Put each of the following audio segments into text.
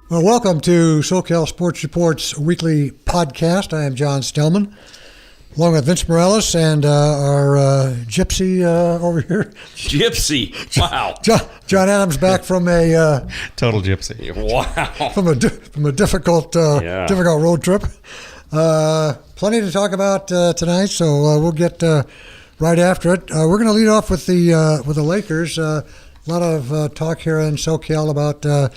Well, welcome to SoCal Sports Report's weekly podcast. I am John Stellman, along with Vince Morales and our gypsy over here. Gypsy. Wow. John Adams back from a total gypsy. Wow. From a difficult road trip. Plenty to talk about tonight, so we'll get right after it. We're going to lead off with the Lakers. A lot of talk here in SoCal about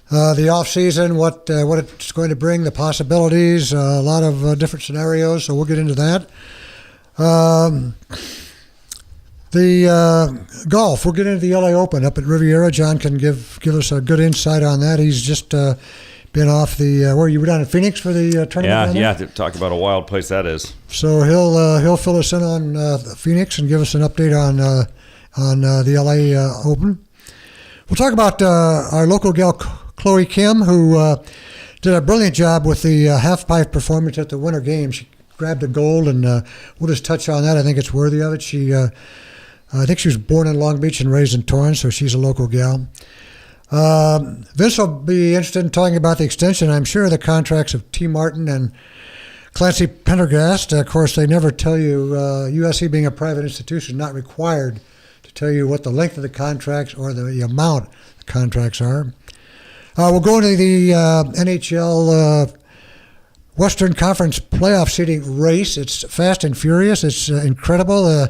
the off season, what it's going to bring, the possibilities, a lot of different scenarios. So we'll get into that. The golf. We'll get into the LA Open up at Riviera. John can give us a good insight on that. He's just been off the where you were down in Phoenix for the tournament. Yeah. To talk about a wild place that is. So he'll fill us in on Phoenix and give us an update on the LA Open. We'll talk about our local gal Chloe Kim, who did a brilliant job with the half-pipe performance at the Winter Games. She grabbed a gold, and we'll just touch on that. I think it's worthy of it. I think she was born in Long Beach and raised in Torrance, so she's a local gal. Vince will be interested in talking about the extension, I'm sure, of the contracts of T. Martin and Clancy Pendergast. Of course, they never tell you, USC being a private institution, not required to tell you what the length of the contracts or the amount the contracts are. We'll go into the NHL Western Conference playoff seeding race. It's fast and furious. It's incredible.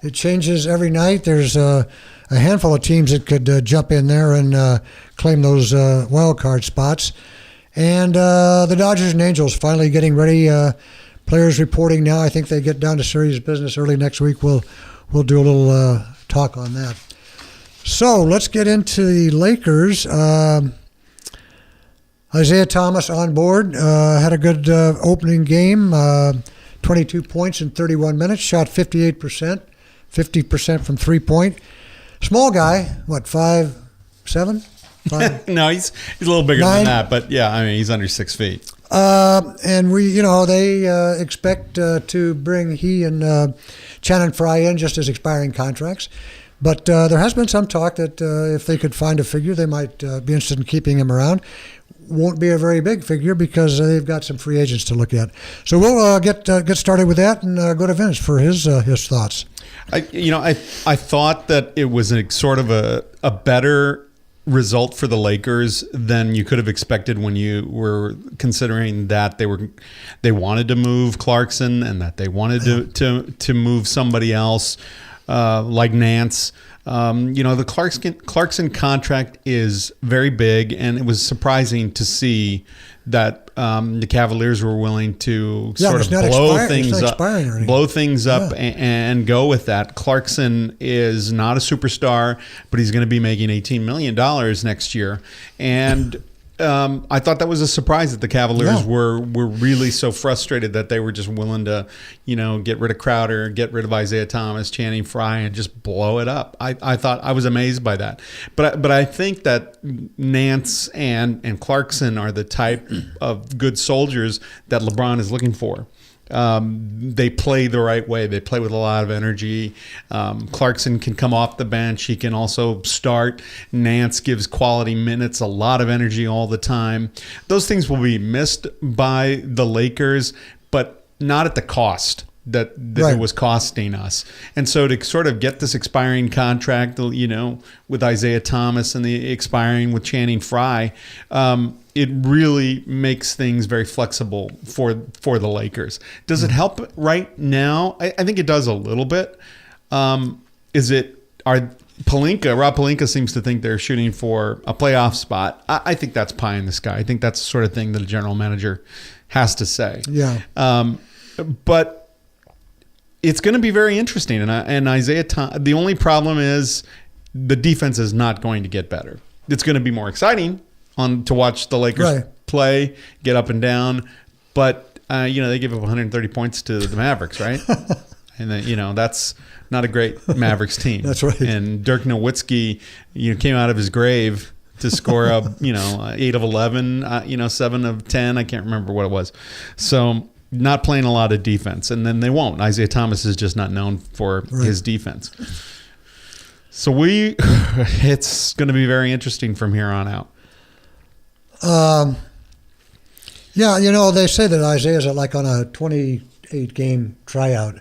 It changes every night. There's a handful of teams that could jump in there and claim those wild card spots. And the Dodgers and Angels finally getting ready. Players reporting now. I think they get down to serious business early next week. We'll do a little talk on that. So let's get into the Lakers. Isaiah Thomas on board, had a good opening game, 22 points in 31 minutes, shot 58%, 50% from three-point. Small guy, what, 5'7"? No, he's a little bigger 9? than that, but yeah, I mean, he's under 6 feet. And they expect to bring he and Channing Frye in just as expiring contracts. But there has been some talk that if they could find a figure, they might be interested in keeping him around. Won't be a very big figure because they've got some free agents to look at. So we'll get started with that and go to Vince for his thoughts. I thought that it was sort of a better result for the Lakers than you could have expected when you were considering that they wanted to move Clarkson and that they wanted to move somebody else like Nance. The Clarkson contract is very big, and it was surprising to see that the Cavaliers were willing to sort of blow things up and go with that. Clarkson is not a superstar, but he's going to be making $18 million next year. And I thought that was a surprise that the Cavaliers were really so frustrated that they were just willing to, get rid of Crowder, get rid of Isaiah Thomas, Channing Frye, and just blow it up. I thought I was amazed by that. But I think that Nance and Clarkson are the type of good soldiers that LeBron is looking for. They play the right way. They play with a lot of energy. Clarkson can come off the bench. He can also start. Nance gives quality minutes, a lot of energy all the time. Those things will be missed by the Lakers, but not at the cost that right. It was costing us. And so to sort of get this expiring contract, with Isaiah Thomas and the expiring with Channing Frye, it really makes things very flexible for the Lakers. Does it help right now? I think it does a little bit. Rob Pelinka seems to think they're shooting for a playoff spot. I think that's pie in the sky. I think that's the sort of thing that a general manager has to say. Yeah. But it's going to be very interesting. And Isaiah Thomas, the only problem is the defense is not going to get better. It's going to be more exciting to watch the Lakers play, get up and down. But, they give up 130 points to the Mavericks, right? And then, that's not a great Mavericks team. That's right. And Dirk Nowitzki, came out of his grave to score 8 of 11, 7 of 10. I can't remember what it was. So not playing a lot of defense. And then they won't. Isaiah Thomas is just not known for his defense. So it's going to be very interesting from here on out. Yeah, they say that Isaiah's like on a 28-game tryout.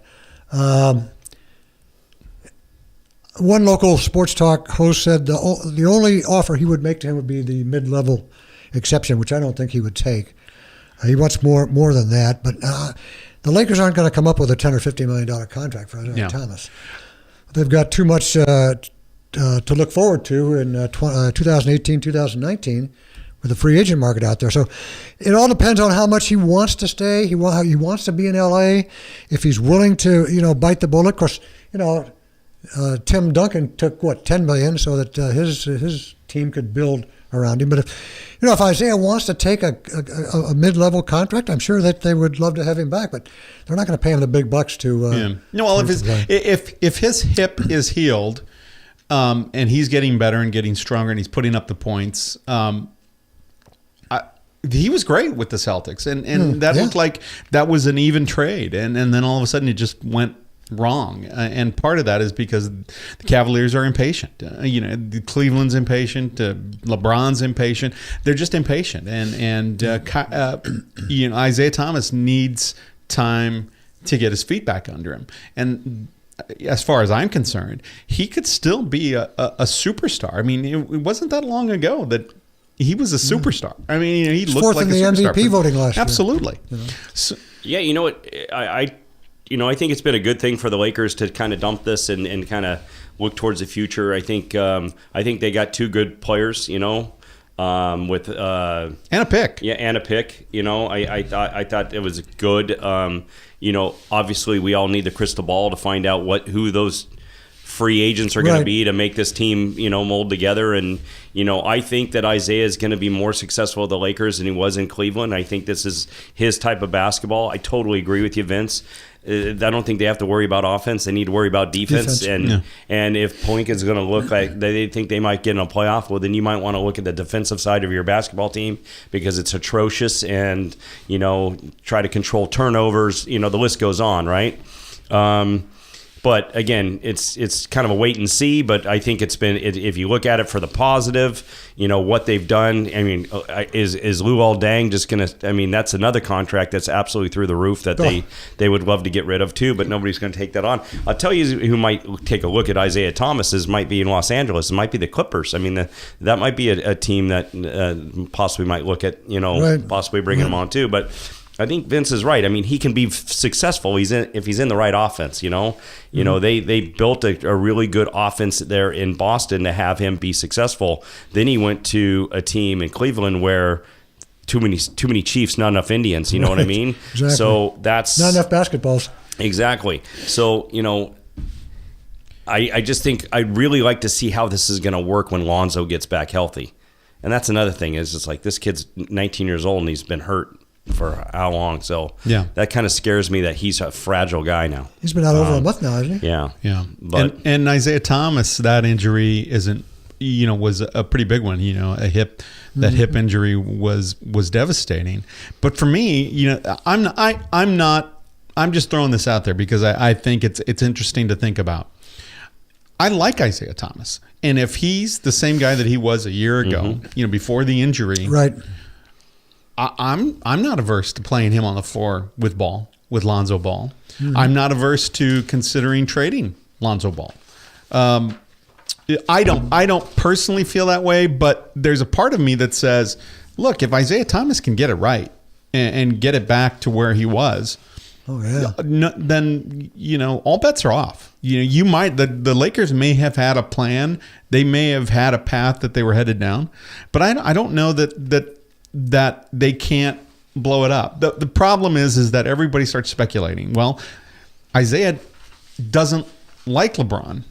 One local sports talk host said the only offer he would make to him would be the mid-level exception, which I don't think he would take. He wants more than that, but the Lakers aren't going to come up with a $10 or $50 million contract for Isaiah Thomas. They've got too much to look forward to in 2018, 2019 with the free agent market out there. So it all depends on how much he wants to stay. He wants to be in L.A. If he's willing to, bite the bullet. Of course, Tim Duncan took $10 million so that his team could build around him. But if Isaiah wants to take a mid-level contract, I'm sure that they would love to have him back. But they're not going to pay him the big bucks to. If his hip is healed, and he's getting better and getting stronger, and he's putting up the points. He was great with the Celtics, and that looked like that was an even trade, and then all of a sudden it just went wrong. And part of that is because the Cavaliers are impatient. Cleveland's impatient. LeBron's impatient. They're just impatient, and Isaiah Thomas needs time to get his feet back under him. And as far as I'm concerned, he could still be a superstar. I mean, it wasn't that long ago that he was a superstar. I mean, he looked fourth like in a the superstar. MVP voting last year. Absolutely. So, you know what? I think it's been a good thing for the Lakers to kind of dump this and kind of look towards the future. I think they got two good players. With and a pick. Yeah, and a pick. I thought it was good. Obviously we all need the crystal ball to find out who those free agents are going to be to make this team, mold together. And, I think that Isaiah is going to be more successful with the Lakers than he was in Cleveland. I think this is his type of basketball. I totally agree with you, Vince. I don't think they have to worry about offense. They need to worry about defense. And if Pelinka's going to look like they think they might get in a playoff, well, then you might want to look at the defensive side of your basketball team because it's atrocious and, try to control turnovers. The list goes on, right? But again, it's kind of a wait and see. But I think it's been, if you look at it for the positive, what they've done. I mean, is Luol Deng just going to? I mean, that's another contract that's absolutely through the roof that they would love to get rid of too. But nobody's going to take that on. I'll tell you who might take a look at Isaiah Thomas's might be in Los Angeles. It might be the Clippers. I mean, that might be a team that possibly might look at possibly bringing him on too. But I think Vince is right. I mean, he can be successful if he's in the right offense. They built a really good offense there in Boston to have him be successful. Then he went to a team in Cleveland where too many Chiefs, not enough Indians. You know what I mean? Exactly. So that's not enough basketballs. Exactly. So I just think I'd really like to see how this is going to work when Lonzo gets back healthy. And that's another thing is it's like this kid's 19 years old and he's been hurt for how long? So that kind of scares me that he's a fragile guy now. He's been out over a month now, hasn't he? Yeah. But and Isaiah Thomas, that injury was a pretty big one. A hip injury was devastating. But for me, I'm just throwing this out there because I think it's interesting to think about. I like Isaiah Thomas, and if he's the same guy that he was a year ago, before the injury, right. I'm not averse to playing him on the floor with Lonzo Ball. Mm-hmm. I'm not averse to considering trading Lonzo Ball. I don't personally feel that way, but there's a part of me that says, look, if Isaiah Thomas can get it right and get it back to where he was, then all bets are off. You might the Lakers may have had a plan. They may have had a path that they were headed down, but I don't know that they can't blow it up. The problem is that everybody starts speculating. Well, Isaiah doesn't like LeBron.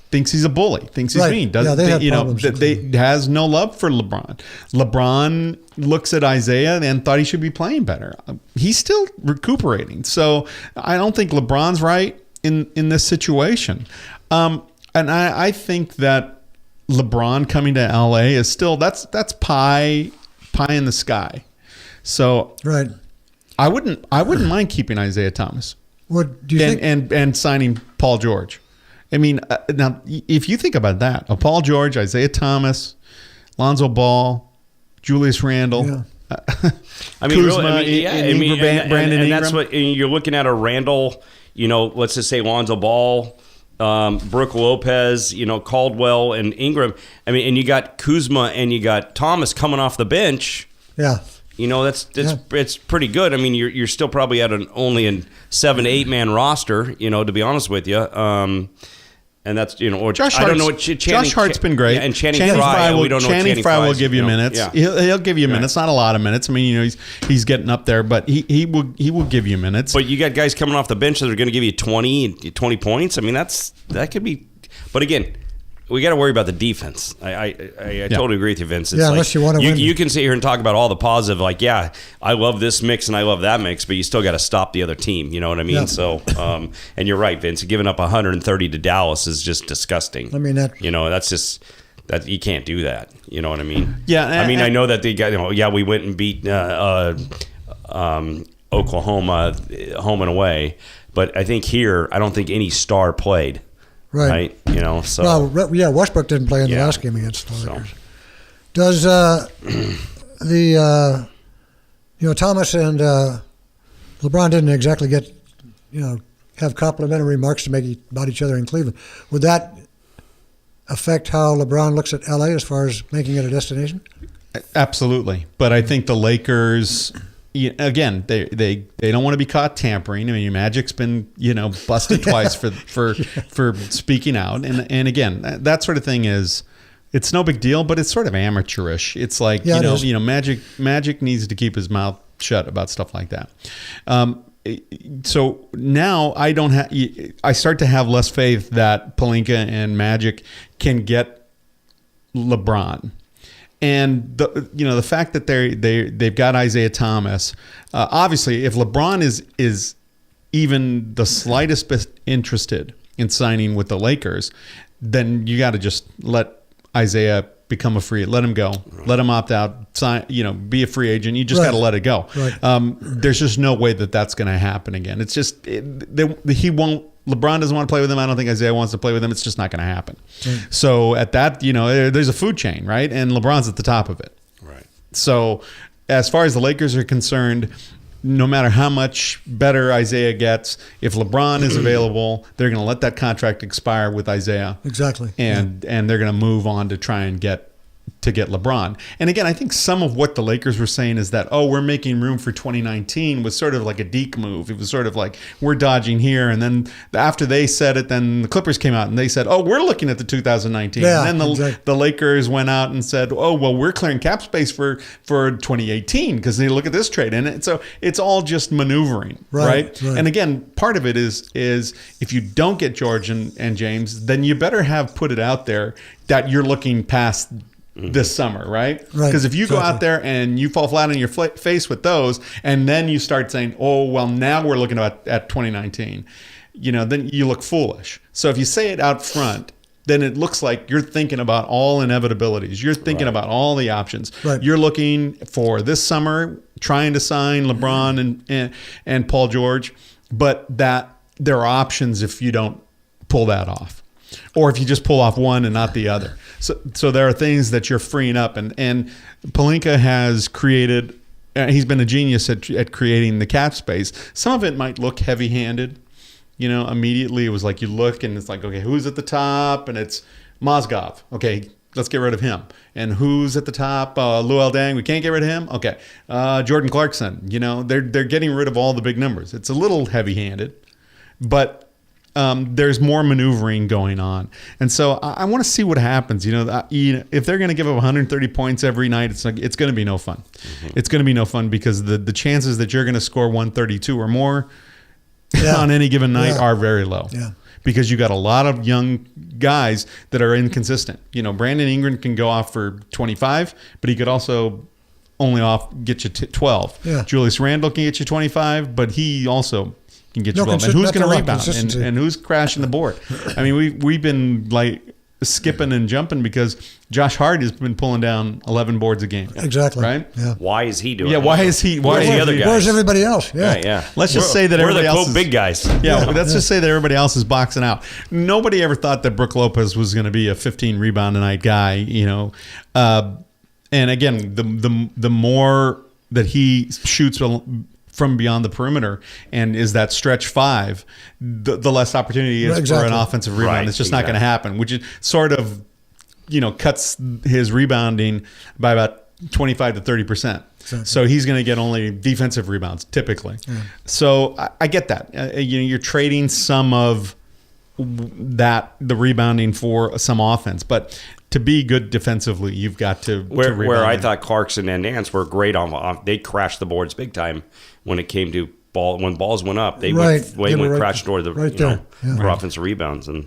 Thinks he's a bully. Thinks he's mean. Has no love for LeBron. LeBron looks at Isaiah and thought he should be playing better. He's still recuperating. So I don't think LeBron's right in this situation. And I think that LeBron coming to LA is still that's pie in the sky. So right. I wouldn't mind keeping Isaiah Thomas. What do you think? And signing Paul George. I mean, now if you think about that, Paul George, Isaiah Thomas, Lonzo Ball, Julius Randle. Yeah. I mean, Kuzma, really, Brandon and Ingram. that's what and you're looking at a Randall. Let's just say Lonzo Ball, Brooke Lopez, Caldwell and Ingram. I mean, and you got Kuzma and you got Thomas coming off the bench. Yeah. It's pretty good. I mean, you're still probably at only a 7 to 8 man roster. To be honest with you. And that's or Josh I don't know Hart's, what Josh Hart's been great. Yeah, and Channing Frye. We don't know. Channing Frye will give you minutes. Yeah. He'll give you minutes. Not a lot of minutes. I mean, he's getting up there, but he will give you minutes. But you got guys coming off the bench that are going to give you 20 points. I mean, that could be. But again, we got to worry about the defense. I totally agree with you, Vince. It's unless you want to win. You can sit here and talk about all the positive, I love this mix and I love that mix, but you still got to stop the other team. You know what I mean? Yeah. So, and you're right, Vince. Giving up 130 to Dallas is just disgusting. I mean, that's just that you can't do that. You know what I mean? Yeah. I know that they got. We went and beat Oklahoma home and away, but I think here I don't think any star played. Right. So. Well, yeah, Westbrook didn't play in the last game against the Lakers. So. Does Thomas and LeBron didn't exactly get, have complimentary remarks to make about each other in Cleveland. Would that affect how LeBron looks at LA as far as making it a destination? Absolutely. But I think the Lakers... Again, they don't want to be caught tampering. I mean, Magic's been busted twice for speaking out, and again, that sort of thing it's no big deal, but it's sort of amateurish. It's like Magic needs to keep his mouth shut about stuff like that. So now I start to have less faith that Pelinka and Magic can get LeBron. And the fact that they've got Isaiah Thomas, obviously, if LeBron is even the slightest bit interested in signing with the Lakers, then you got to just let Isaiah become a free. Let him go. Right. Let him opt out. Sign. Be a free agent. You just got to let it go. Right. There's just no way that's going to happen again. It's just he won't. LeBron doesn't want to play with him. I don't think Isaiah wants to play with him. It's just not going to happen. Right. So at that, there's a food chain, right? And LeBron's at the top of it. Right. So as far as the Lakers are concerned, no matter how much better Isaiah gets, if LeBron is available, they're going to let that contract expire with Isaiah. Exactly. And they're going to move on to try and get LeBron. And again, I think some of what the Lakers were saying is that, we're making room for 2019 was sort of like a Deke move. It was sort of like we're dodging here. And then after they said it, then the Clippers came out and they said, we're looking at the 2019. Yeah, and then exactly. the Lakers went out and said, we're clearing cap space for 2018 because they look at this trade. And so it's all just maneuvering, right? And again, part of it is if you don't get George and James, then you better have put it out there that you're looking past this summer, right? Because if you go out there and you fall flat on your face with those, and then you start saying, now we're looking at 2019, then you look foolish. So if you say it out front, then it looks like you're thinking about all inevitabilities. You're thinking about all the options. Right. You're looking for this summer, trying to sign LeBron and Paul George, but that there are options if you don't pull that off. Or if you just pull off one and not the other. So there are things that you're freeing up. And Pelinka has created, he's been a genius at creating the cap space. Some of it might look heavy-handed. Immediately it was like you look and it's like, okay, who's at the top? And it's Mozgov. Okay, let's get rid of him. And who's at the top? Luol Deng. We can't get rid of him? Okay. Jordan Clarkson. They're getting rid of all the big numbers. It's a little heavy-handed. But there's more maneuvering going on. And so I want to see what happens. If they're going to give up 130 points every night, it's going to be no fun. Mm-hmm. It's going to be no fun because the chances that you're going to score 132 or more on any given night are very low. Yeah. Because you got a lot of young guys that are inconsistent. Brandon Ingram can go off for 25, but he could also only get you 12. Yeah. Julius Randle can get you 25, but he also can get you 12. And who's going to rebound? And who's crashing the board? I mean, we've been like skipping and jumping because Josh Hart has been pulling down 11 boards a game. Exactly. Right? Yeah. Why is he doing it? Where's the other guys? Where's everybody else? Yeah. Yeah. Let's just say that everybody else is the big guys. Yeah. Let's just say that everybody else is boxing out. Nobody ever thought that Brooke Lopez was going to be a 15 rebound a night guy, And again, the more that he shoots from beyond the perimeter and is that stretch five, the less opportunity is for an offensive rebound. Right, it's just not going to happen, which is sort of, cuts his rebounding by about 25 to 30%. Exactly. So he's going to get only defensive rebounds typically. Yeah. So I get that. You're trading some of the rebounding for some offense, but to be good defensively, you've got to where I thought Clarkson and Nance were great on. They crashed the boards big time when it came to ball. When balls went up, they went crashed toward the for offensive rebounds, and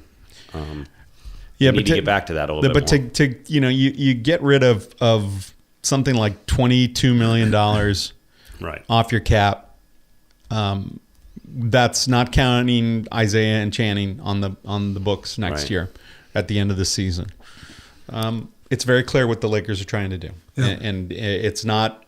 you need to get back to that a little bit more. But you get rid of something like $22 million off your cap. That's not counting Isaiah and Channing on the books next year at the end of the season. It's very clear what the Lakers are trying to do, and it's not,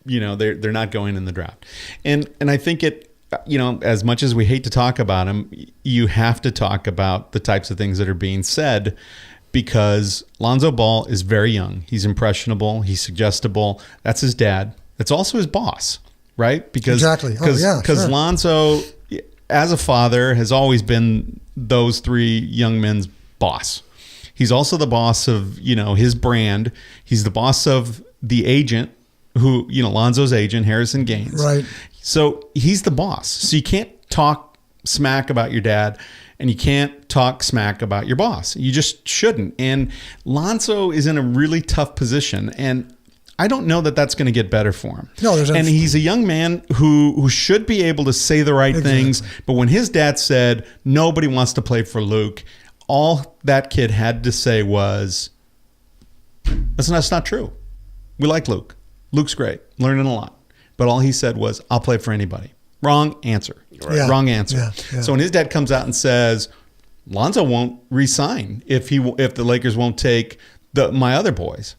they're not going in the draft, and I think as much as we hate to talk about him, you have to talk about the types of things that are being said, because Lonzo Ball is very young. He's impressionable. He's suggestible. That's his dad. That's also his boss, right? Because Lonzo, as a father, has always been those three young men's boss. He's also the boss of, his brand. He's the boss of the agent who, Lonzo's agent, Harrison Gaines. Right. So he's the boss. So you can't talk smack about your dad, and you can't talk smack about your boss. You just shouldn't. And Lonzo is in a really tough position, and I don't know that that's going to get better for him. No, and he's a young man who should be able to say the right things. But when his dad said nobody wants to play for Luke, all that kid had to say was, that's not true. We like Luke. Luke's great, learning a lot. But all he said was, I'll play for anybody. Wrong answer. Right. Yeah. Wrong answer. Yeah. So when his dad comes out and says, Lonzo won't re-sign if the Lakers won't take my other boys,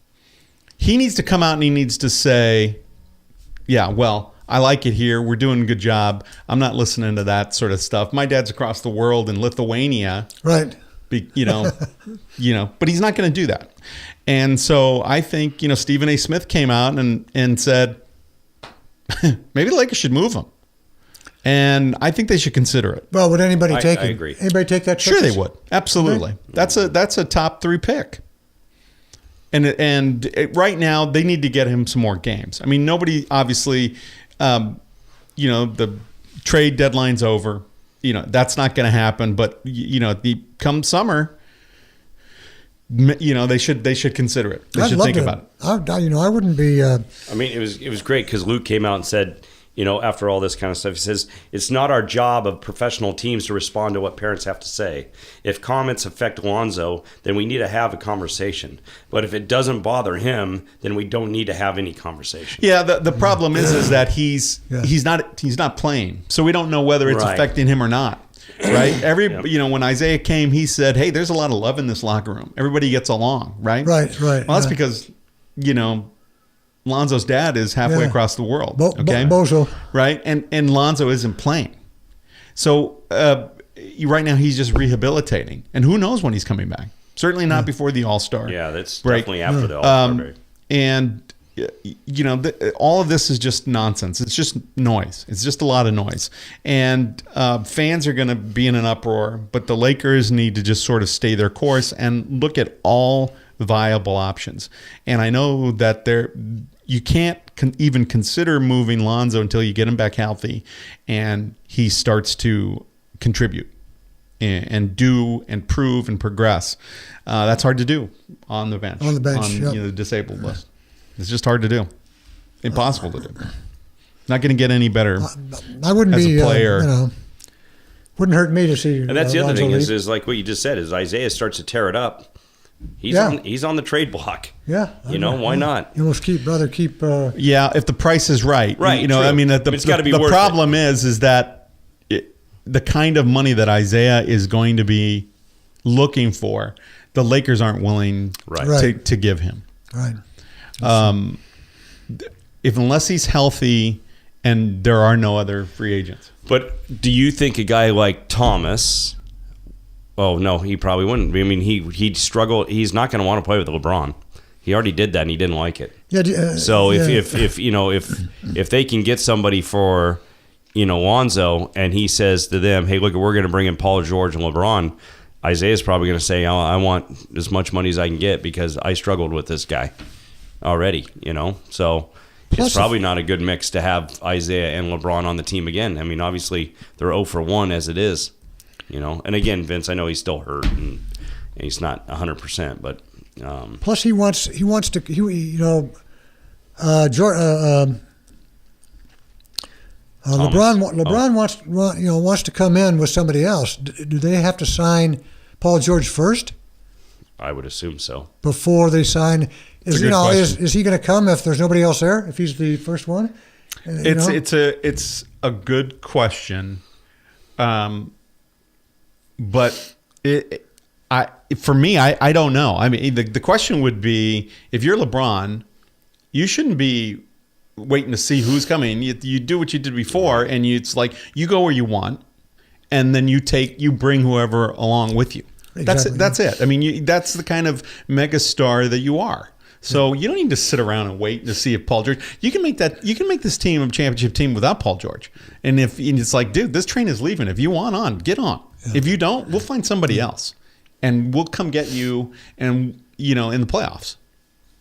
he needs to come out and he needs to say, yeah, well, I like it here. We're doing a good job. I'm not listening to that sort of stuff. My dad's across the world in Lithuania. Right. But he's not going to do that. And so I think, Stephen A. Smith came out and said, maybe the Lakers should move him. And I think they should consider it. Well, would anybody take it? I agree. Anybody take that chance? Sure they would. Absolutely. Okay. That's a top 3 pick. And right now they need to get him some more games. I mean, nobody obviously, the trade deadline's over. That's not going to happen. But come summer, they should consider it. They should think about it. I wouldn't be. I mean, it was great because Luke came out and said, after all this kind of stuff, he says, it's not our job of professional teams to respond to what parents have to say. If comments affect Lonzo, then we need to have a conversation. But if it doesn't bother him, then we don't need to have any conversation. Yeah, the problem is that he's not playing. So we don't know whether it's affecting him or not. Right? When Isaiah came, he said, hey, there's a lot of love in this locker room. Everybody gets along, right? Right. Well, that's because, Lonzo's dad is halfway across the world. Bozo. Right? And Lonzo isn't playing. So right now he's just rehabilitating. And who knows when he's coming back? Certainly not before the All-Star. Yeah, that's definitely after the All-Star break. And, all of this is just nonsense. It's just noise. It's just a lot of noise. And fans are going to be in an uproar, but the Lakers need to just sort of stay their course and look at all viable options. And I know that you can't even consider moving Lonzo until you get him back healthy and he starts to contribute and do and prove and progress. That's hard to do on the bench. On the disabled list. It's just hard to do. Impossible to do. Not going to get any better. I wouldn't as be a player. Wouldn't hurt me to see. And that's the other thing is like what you just said is Isaiah starts to tear it up. He's on the trade block. Yeah. Why not? You must keep. If the price is right. Right. True. I mean, it's got to be worth it. The problem is that the kind of money that Isaiah is going to be looking for, the Lakers aren't willing to give him. Right. Unless he's healthy and there are no other free agents. But do you think a guy like Thomas? Oh no, he probably wouldn't. I mean, he'd struggle. He's not going to want to play with LeBron. He already did that, and he didn't like it. Yeah. So if they can get somebody for, Lonzo, and he says to them, "Hey, look, we're going to bring in Paul George and LeBron," Isaiah's probably going to say, "I want as much money as I can get because I struggled with this guy already." So Plus, it's probably not a good mix to have Isaiah and LeBron on the team again. I mean, obviously they're 0 for 1 as it is, And again, Vince, I know he's still hurt and he's not 100%, but. Plus, he wants to. LeBron wants to come in with somebody else. Do they have to sign Paul George first? I would assume so. Before they sign, is he going to come if there's nobody else there? If he's the first one? It's a good question, but for me, I don't know. I mean, the question would be, if you're LeBron, you shouldn't be waiting to see who's coming. You do what you did before, and it's like you go where you want, and then you bring whoever along with you. Exactly. That's it. I mean, that's the kind of mega star that you are. So you don't need to sit around and wait to see if Paul George. You can make this team a championship team without Paul George. And it's like, dude, this train is leaving. If you want on, get on. Yeah. If you don't, we'll find somebody else, and we'll come get you. And in the playoffs.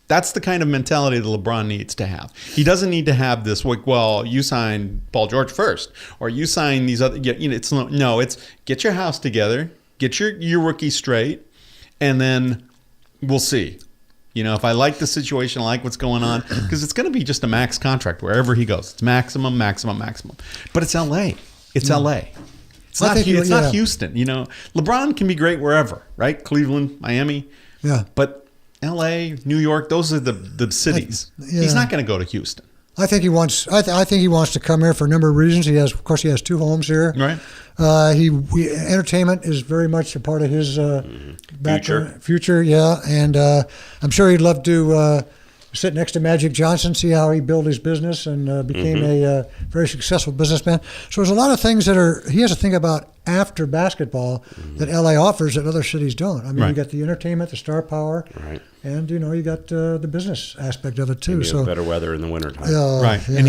That's the kind of mentality that LeBron needs to have. He doesn't need to have this, well, you sign Paul George first, or you sign these other. It's get your house together, get your rookie straight, and then we'll see. If I like the situation, I like what's going on, because it's going to be just a max contract wherever he goes. It's maximum. But it's LA. It's LA. It's not Houston. LeBron can be great wherever, right? Cleveland, Miami. Yeah. But L.A., New York, those are the cities. He's not going to go to Houston. I think he wants. I think he wants to come here for a number of reasons. He has 2 homes here. Right. Entertainment is very much a part of his future. Yeah, and I'm sure he'd love to sit next to Magic Johnson, see how he built his business and became a very successful businessman. So there's a lot of things he has to think about after basketball that LA offers that other cities don't. I mean, you got the entertainment, the star power, and you got the business aspect of it too. So better weather in the wintertime. Right, yeah. And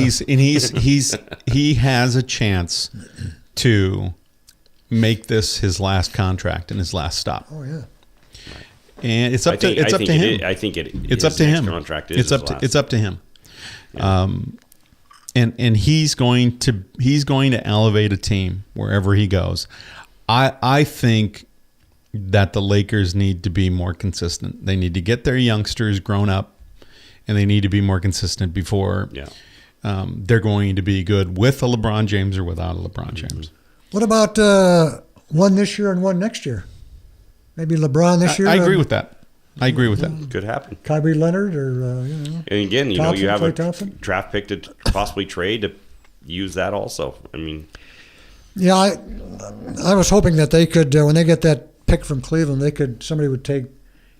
he has a chance to make this his last contract and his last stop. Oh yeah. And it's up to him. I think it's up to him. Contract is it's up to him. Yeah. And he's going to elevate a team wherever he goes. I think that the Lakers need to be more consistent. They need to get their youngsters grown up, and they need to be more consistent before they're going to be good with a LeBron James or without a LeBron James. What about one this year and one next year? Maybe LeBron this year. I agree with that. Could happen. Kyrie Leonard or And again, Thompson, you have Klay a Thompson? draft pick to possibly trade to use that also. I mean, yeah, I was hoping that they could when they get that pick from Cleveland, somebody would take,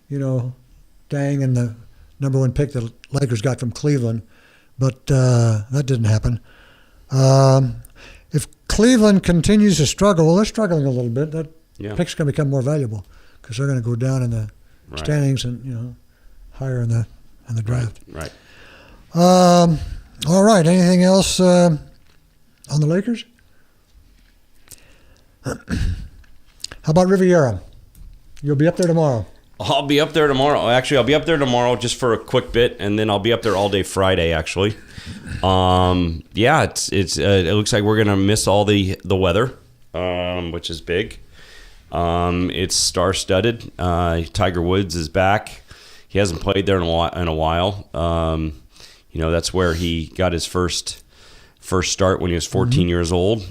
Dang and the number 1 pick the Lakers got from Cleveland, but that didn't happen. If Cleveland continues to struggle, well, they're struggling a little bit. That pick's going to become more valuable because they're going to go down in the standings and higher in the draft. Right. All right. Anything else on the Lakers? How about Riviera? You'll be up there tomorrow. I'll be up there tomorrow. Actually, I'll be up there tomorrow just for a quick bit, and then I'll be up there all day Friday. Actually, it looks like we're gonna miss all the weather, which is big. It's star-studded. Tiger Woods is back. He hasn't played there in a while. That's where he got his first start when he was 14 years old.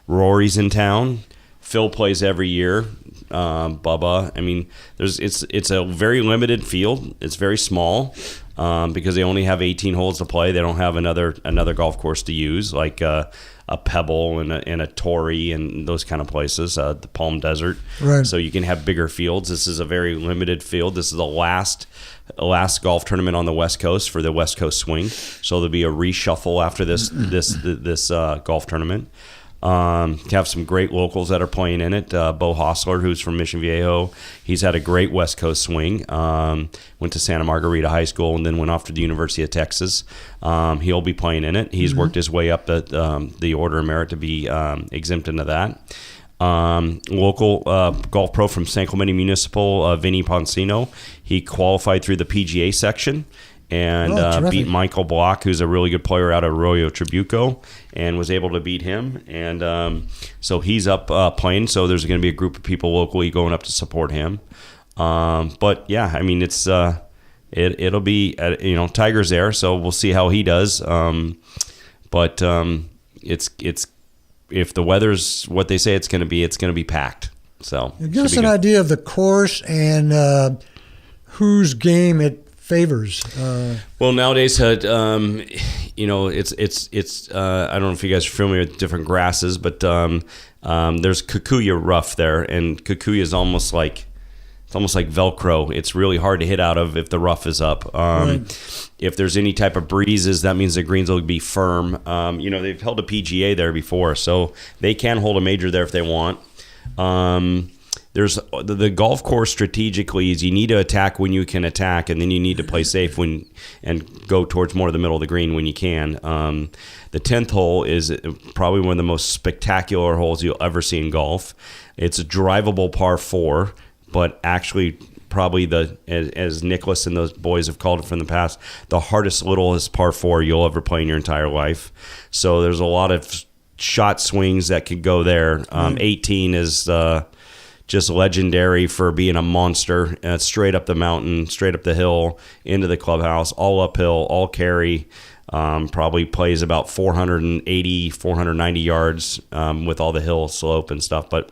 Rory's in town. Phil plays every year. Bubba. I mean, it's a very limited field. It's very small because they only have 18 holes to play. They don't have another golf course to use like a Pebble and a Torrey and those kind of places, the Palm Desert. Right. So you can have bigger fields. This is a very limited field. This is the last golf tournament on the West Coast for the West Coast Swing. So there'll be a reshuffle after this golf tournament. Have some great locals that are playing in it. Bo Hostler, who's from Mission Viejo, he's had a great West Coast swing. Went to Santa Margarita High School and then went off to the University of Texas. He'll be playing in it. He's worked his way up the order of merit to be exempt into that. Local golf pro from San Clemente Municipal, Vinny Poncino. He qualified through the PGA section and beat Michael Block, who's a really good player out of Arroyo Trabuco, and was able to beat him. And so he's up playing. So there's going to be a group of people locally going up to support him. But yeah, I mean, it's it'll be Tiger's there, so we'll see how he does. But it's if the weather's what they say it's going to be packed. So give us an idea of the course and whose game it favors. Well, nowadays, it's I don't know if you guys are familiar with different grasses, but there's Kikuyu rough there, and Kikuyu is almost like Velcro. It's really hard to hit out of if the rough is up. If there's any type of breezes, that means the greens will be firm. They've held a PGA there before, so they can hold a major there if they want. There's the golf course strategically is you need to attack when you can attack, and then you need to play safe and go towards more of the middle of the green when you can. The 10th hole is probably one of the most spectacular holes you'll ever see in golf. It's a drivable par 4, but actually probably as Nicholas and those boys have called it from the past, the hardest littlest par 4 you'll ever play in your entire life. So there's a lot of shot swings that could go there. 18 is just legendary for being a monster. Straight up the mountain, straight up the hill, into the clubhouse, all uphill, all carry. Probably plays about 480, 490 yards with all the hill slope and stuff. But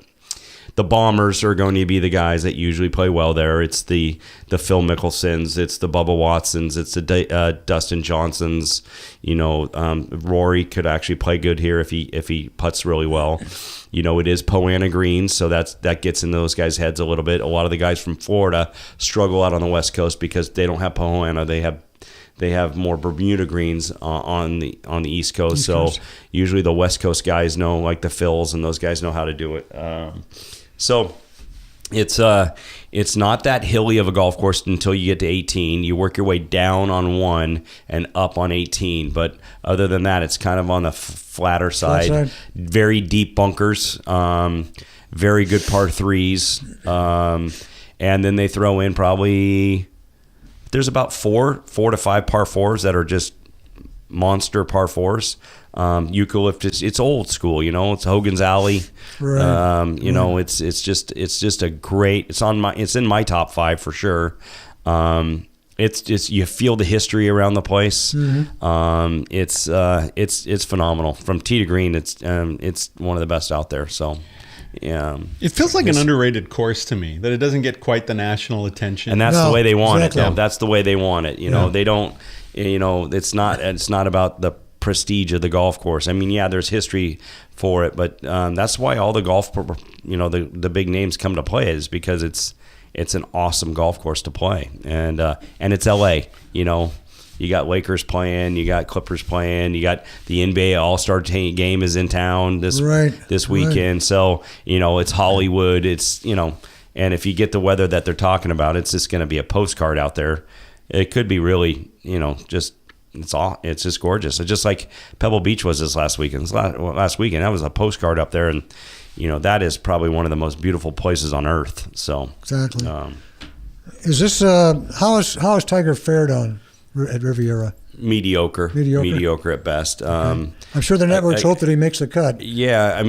the bombers are going to be the guys that usually play well there. It's the Phil Mickelsons, it's the Bubba Watsons, it's the Dustin Johnsons. Rory could actually play good here if he putts really well. It is Poana greens, so that gets in those guys' heads a little bit. A lot of the guys from Florida struggle out on the West Coast because they don't have Poana. They have more Bermuda greens on the East Coast. So usually the West Coast guys know, like the Phils, and those guys know how to do it. So it's not that hilly of a golf course until you get to 18. You work your way down on 1 and up on 18. But other than that, it's kind of on the flatter side. Very deep bunkers, very good par 3s. And then they throw in probably, there's about 4 to 5 par 4s that are just monster par 4s. Eucalyptus, it's old school, it's Hogan's Alley. Right. It's just a great, it's in my top 5 for sure. It's just, you feel the history around the place. It's phenomenal from tee to green. It's one of the best out there. So yeah, it feels like an underrated course to me, that it doesn't get quite the national attention, and that's the way they want exactly. it. Though. That's the way they want it. They don't. It's not about the prestige of the golf course. I mean, yeah, there's history for it, but that's why all the golf, the big names come to play, is because it's an awesome golf course to play, and it's LA. You got Lakers playing, you got Clippers playing, you got the NBA All-Star game is in town this weekend. Right. So, it's Hollywood. It's, and if you get the weather that they're talking about, it's just going to be a postcard out there. It could be really, it's just gorgeous. It's just like Pebble Beach was this last weekend. Last weekend, that was a postcard up there, and that is probably one of the most beautiful places on earth. So exactly. Is this how is Tiger fared on at Riviera? Mediocre at best. I'm sure the networks hope that he makes the cut. Yeah,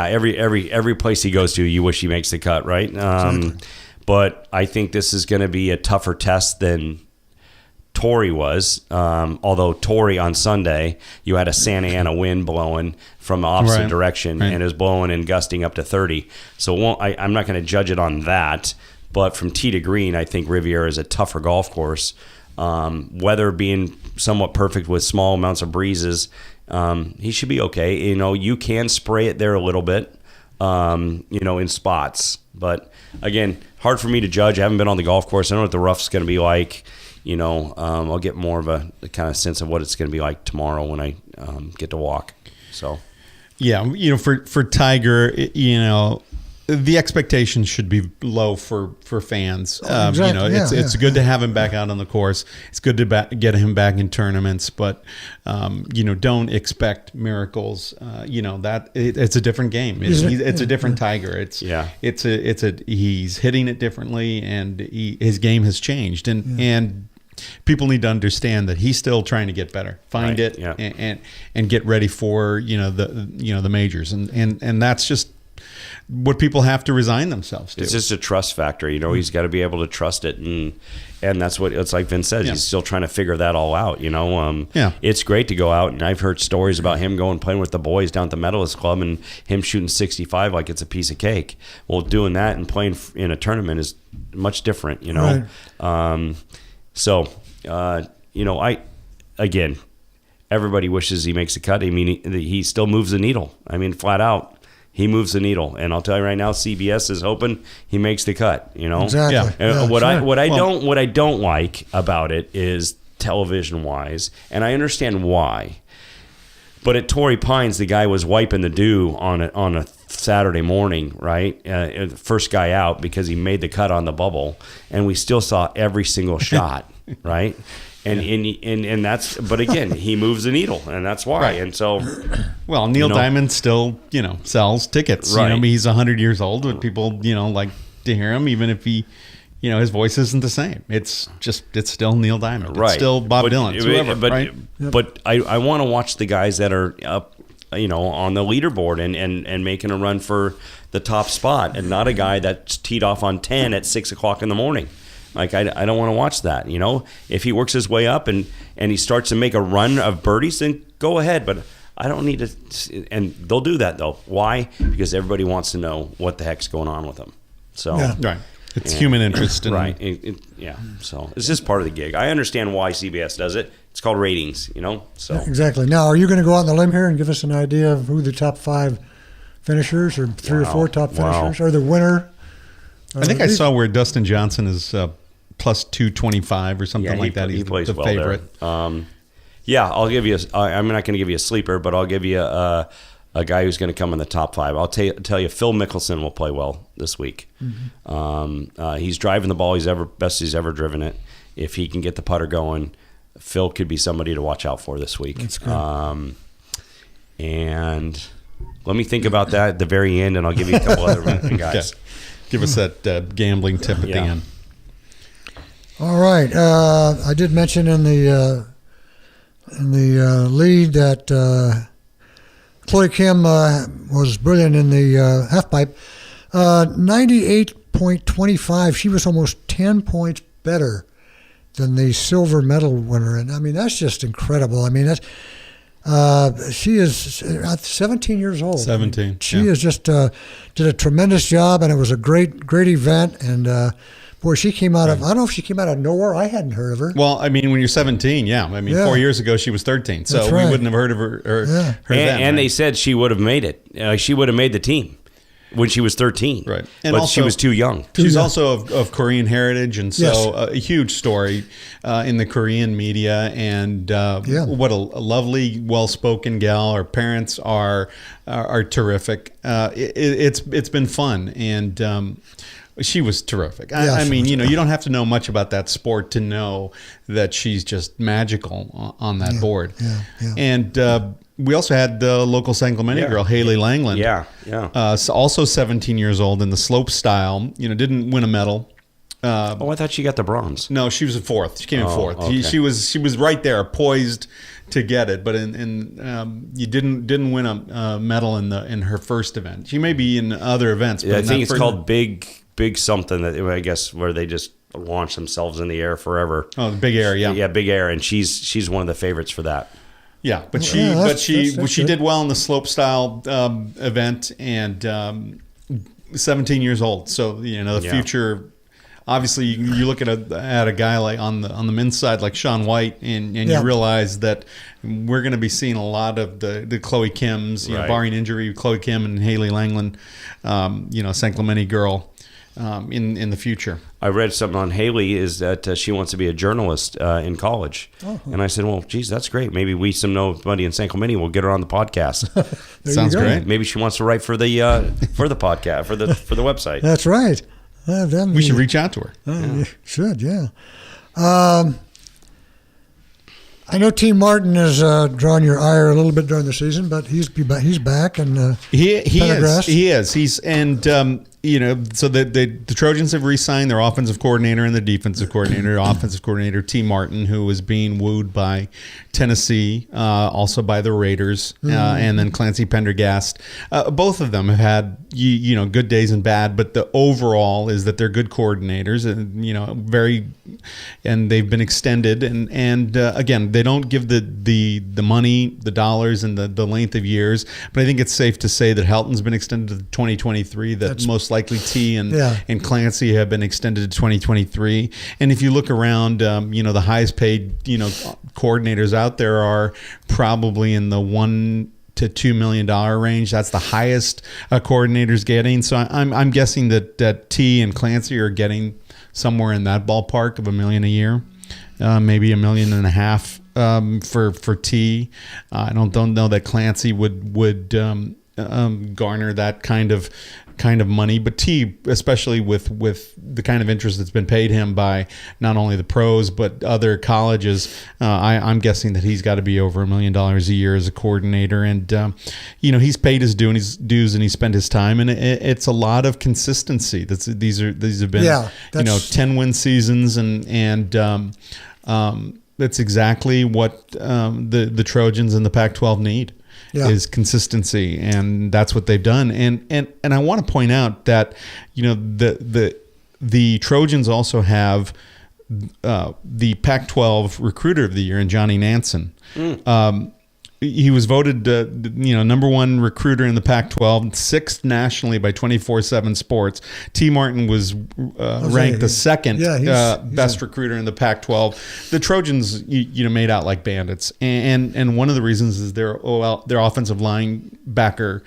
every place he goes to, you wish he makes the cut, right? Exactly. But I think this is going to be a tougher test than Torrey was. Although Torrey on Sunday, you had a Santa Ana wind blowing from the opposite direction, and it was blowing and gusting up to 30. So I'm not going to judge it on that. But from tee to green, I think Riviera is a tougher golf course. Weather being somewhat perfect with small amounts of breezes, he should be okay. You can spray it there a little bit, in spots. But again, hard for me to judge. I haven't been on the golf course. I don't know what the rough's going to be like. I'll get more of a kind of sense of what it's going to be like tomorrow when I get to walk. So, Yeah, for Tiger, the expectations should be low for fans. Exactly. It's good to have him back out on the course. It's good to get him back in tournaments, but don't expect miracles. It's a different game. It's a different Tiger. He's hitting it differently, and his game has changed, and people need to understand that he's still trying to get better, find it, and get ready for the majors, and that's just what people have to resign themselves to. It's just a trust factor, He's got to be able to trust it, and that's what it's like. Vince says he's still trying to figure that all out. It's great to go out, and I've heard stories about him going playing with the boys down at the Medalist Club, and him shooting 65 like it's a piece of cake. Well, doing that and playing in a tournament is much different, Right. Everybody wishes he makes a cut. I mean, he still moves the needle. I mean, flat out. He moves the needle, and I'll tell you right now, CBS is hoping he makes the cut. Exactly. Yeah. What I don't like about it is television wise, and I understand why. But at Torrey Pines, the guy was wiping the dew on a Saturday morning, right? First guy out because he made the cut on the bubble, and we still saw every single shot, right? And that's, but again, he moves the needle, and that's why. Right. And so, well, Neil Diamond still, sells tickets. Right. He's 100 years old, but people, like to hear him, even if he, his voice isn't the same. It's still Neil Diamond. It's still Bob Dylan. It's whoever, right? But I want to watch the guys that are up, on the leaderboard and making a run for the top spot, and not a guy that's teed off on 10 at 6:00 in the morning. Like, I don't want to watch that, If he works his way up and he starts to make a run of birdies, then go ahead. But I don't need to – and they'll do that, though. Why? Because everybody wants to know what the heck's going on with them. So Right. It's human interest. Right. So it's just part of the gig. I understand why CBS does it. It's called ratings, So Exactly. Now, are you going to go out on the limb here and give us an idea of who the top 5 finishers or 3 or 4 top finishers or the winner? I think I saw where Dustin Johnson is plus 225 or something like that. He He's plays the well favorite. there. I'll give you. I'm not going to give you a sleeper, but I'll give you a guy who's going to come in the top 5. I'll tell you, Phil Mickelson will play well this week. Mm-hmm. He's driving the ball. Best he's ever driven it. If he can get the putter going, Phil could be somebody to watch out for this week. That's good. And let me think about that at the very end, and I'll give you a couple other guys. Okay. Give us that gambling tip at the end. All right. I did mention in the lead that Chloe Kim was brilliant in the half pipe. 98.25. She was almost 10 points better than the silver medal winner, and I mean that's just incredible. I mean that's. She is 17 years old. 17. She is just did a tremendous job, and it was a great event. And boy, she came out of I don't know if she came out of nowhere. I hadn't heard of her. Well, I mean, when you're 17, I mean, 4 years ago she was 13, so That's right. we wouldn't have heard of her. Heard then, and right? they said she would have made it. She would have made the team when she was 13. Right. And And but she also- was too young. She's also of Korean heritage, and so Yes. a huge story in the Korean media. And what a lovely, well-spoken gal. Her parents are terrific. It's been fun, and she was terrific. I she mean, was you don't have to know much about that sport to know that she's just magical on that board. Yeah. And we also had the local San Clemente girl, Haley Langland. Yeah. Also 17 years old in the slope style. Didn't win a medal. I thought she got the bronze. No, she was in fourth. She came in fourth. Okay. She was right there, poised to get it. But you didn't win a medal in her first event. She may be in other events. But I in think that it's called big something that I guess where they just launch themselves in the air forever. Oh, the Big Air, yeah. Yeah, Big Air, and she's one of the favorites for that. Yeah, but she that's she good. did well in the slope style event, and 17 years old. So the future. Obviously, you look at a guy like on the men's side like Shaun White, and you realize that we're going to be seeing a lot of the Chloe Kims, Right. barring injury, Chloe Kim and Haley Langland, San Clemente girl. in the future. I read something on Haley is that she wants to be a journalist in college. And I said, well, geez, that's great. Maybe we somebody in San Clemente will get her on the podcast. Sounds great. Maybe she wants to write for the podcast, for the website. That's right. We should reach out to her. You should, yeah. I know T. Martin has drawn your ire a little bit during the season, but he's back and he is. He's so the Trojans have re-signed their offensive coordinator and the defensive coordinator. Offensive coordinator T. Martin, who was being wooed by Tennessee, also by the Raiders, and then Clancy Pendergast. Both of them have had good days and bad, but the overall is that they're good coordinators, and they've been extended. And again, they don't give the money, the dollars, and the length of years. But I think it's safe to say that Helton's been extended to 2023. That's most likely T and Clancy have been extended to 2023. And if you look around, the highest paid coordinators out there are probably in the $1 to $2 million range. That's the highest coordinators getting. So I'm guessing that T and Clancy are getting somewhere in that ballpark of $1 million a year, maybe $1.5 million for T. I don't know that Clancy would garner that kind of money, but T, especially with the kind of interest that's been paid him by not only the pros but other colleges, I'm guessing that he's got to be over $1 million a year as a coordinator. And he's paid his dues and he spent his time, and it's a lot of consistency. These have been 10-win seasons, and that's exactly what the Trojans and the Pac-12 need. Is consistency, and that's what they've done. And I want to point out that the Trojans also have the Pac-12 Recruiter of the Year in Johnny Nansen. He was voted number one recruiter in the Pac-12, sixth nationally by 24/7 Sports. T. Martin was ranked the second best recruiter in the Pac-12. The Trojans made out like bandits, and one of the reasons is their offensive linebacker,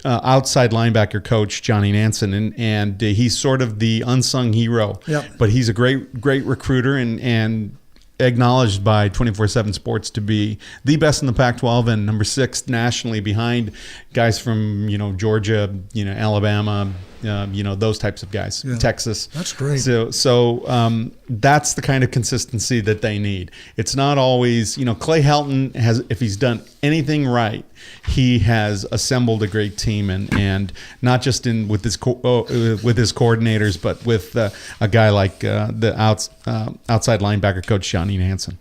outside linebacker coach Johnny Nansen, and he's sort of the unsung hero. But he's a great recruiter and acknowledged by 24/7 Sports to be the best in the Pac-12 and number 6 nationally behind guys from Georgia, Alabama, those types of guys, Texas. That's great. So that's the kind of consistency that they need. It's not always, Clay Helton has, if he's done anything right, he has assembled a great team, and not just with his coordinators, but with a guy like the outside linebacker coach Johnny Nansen.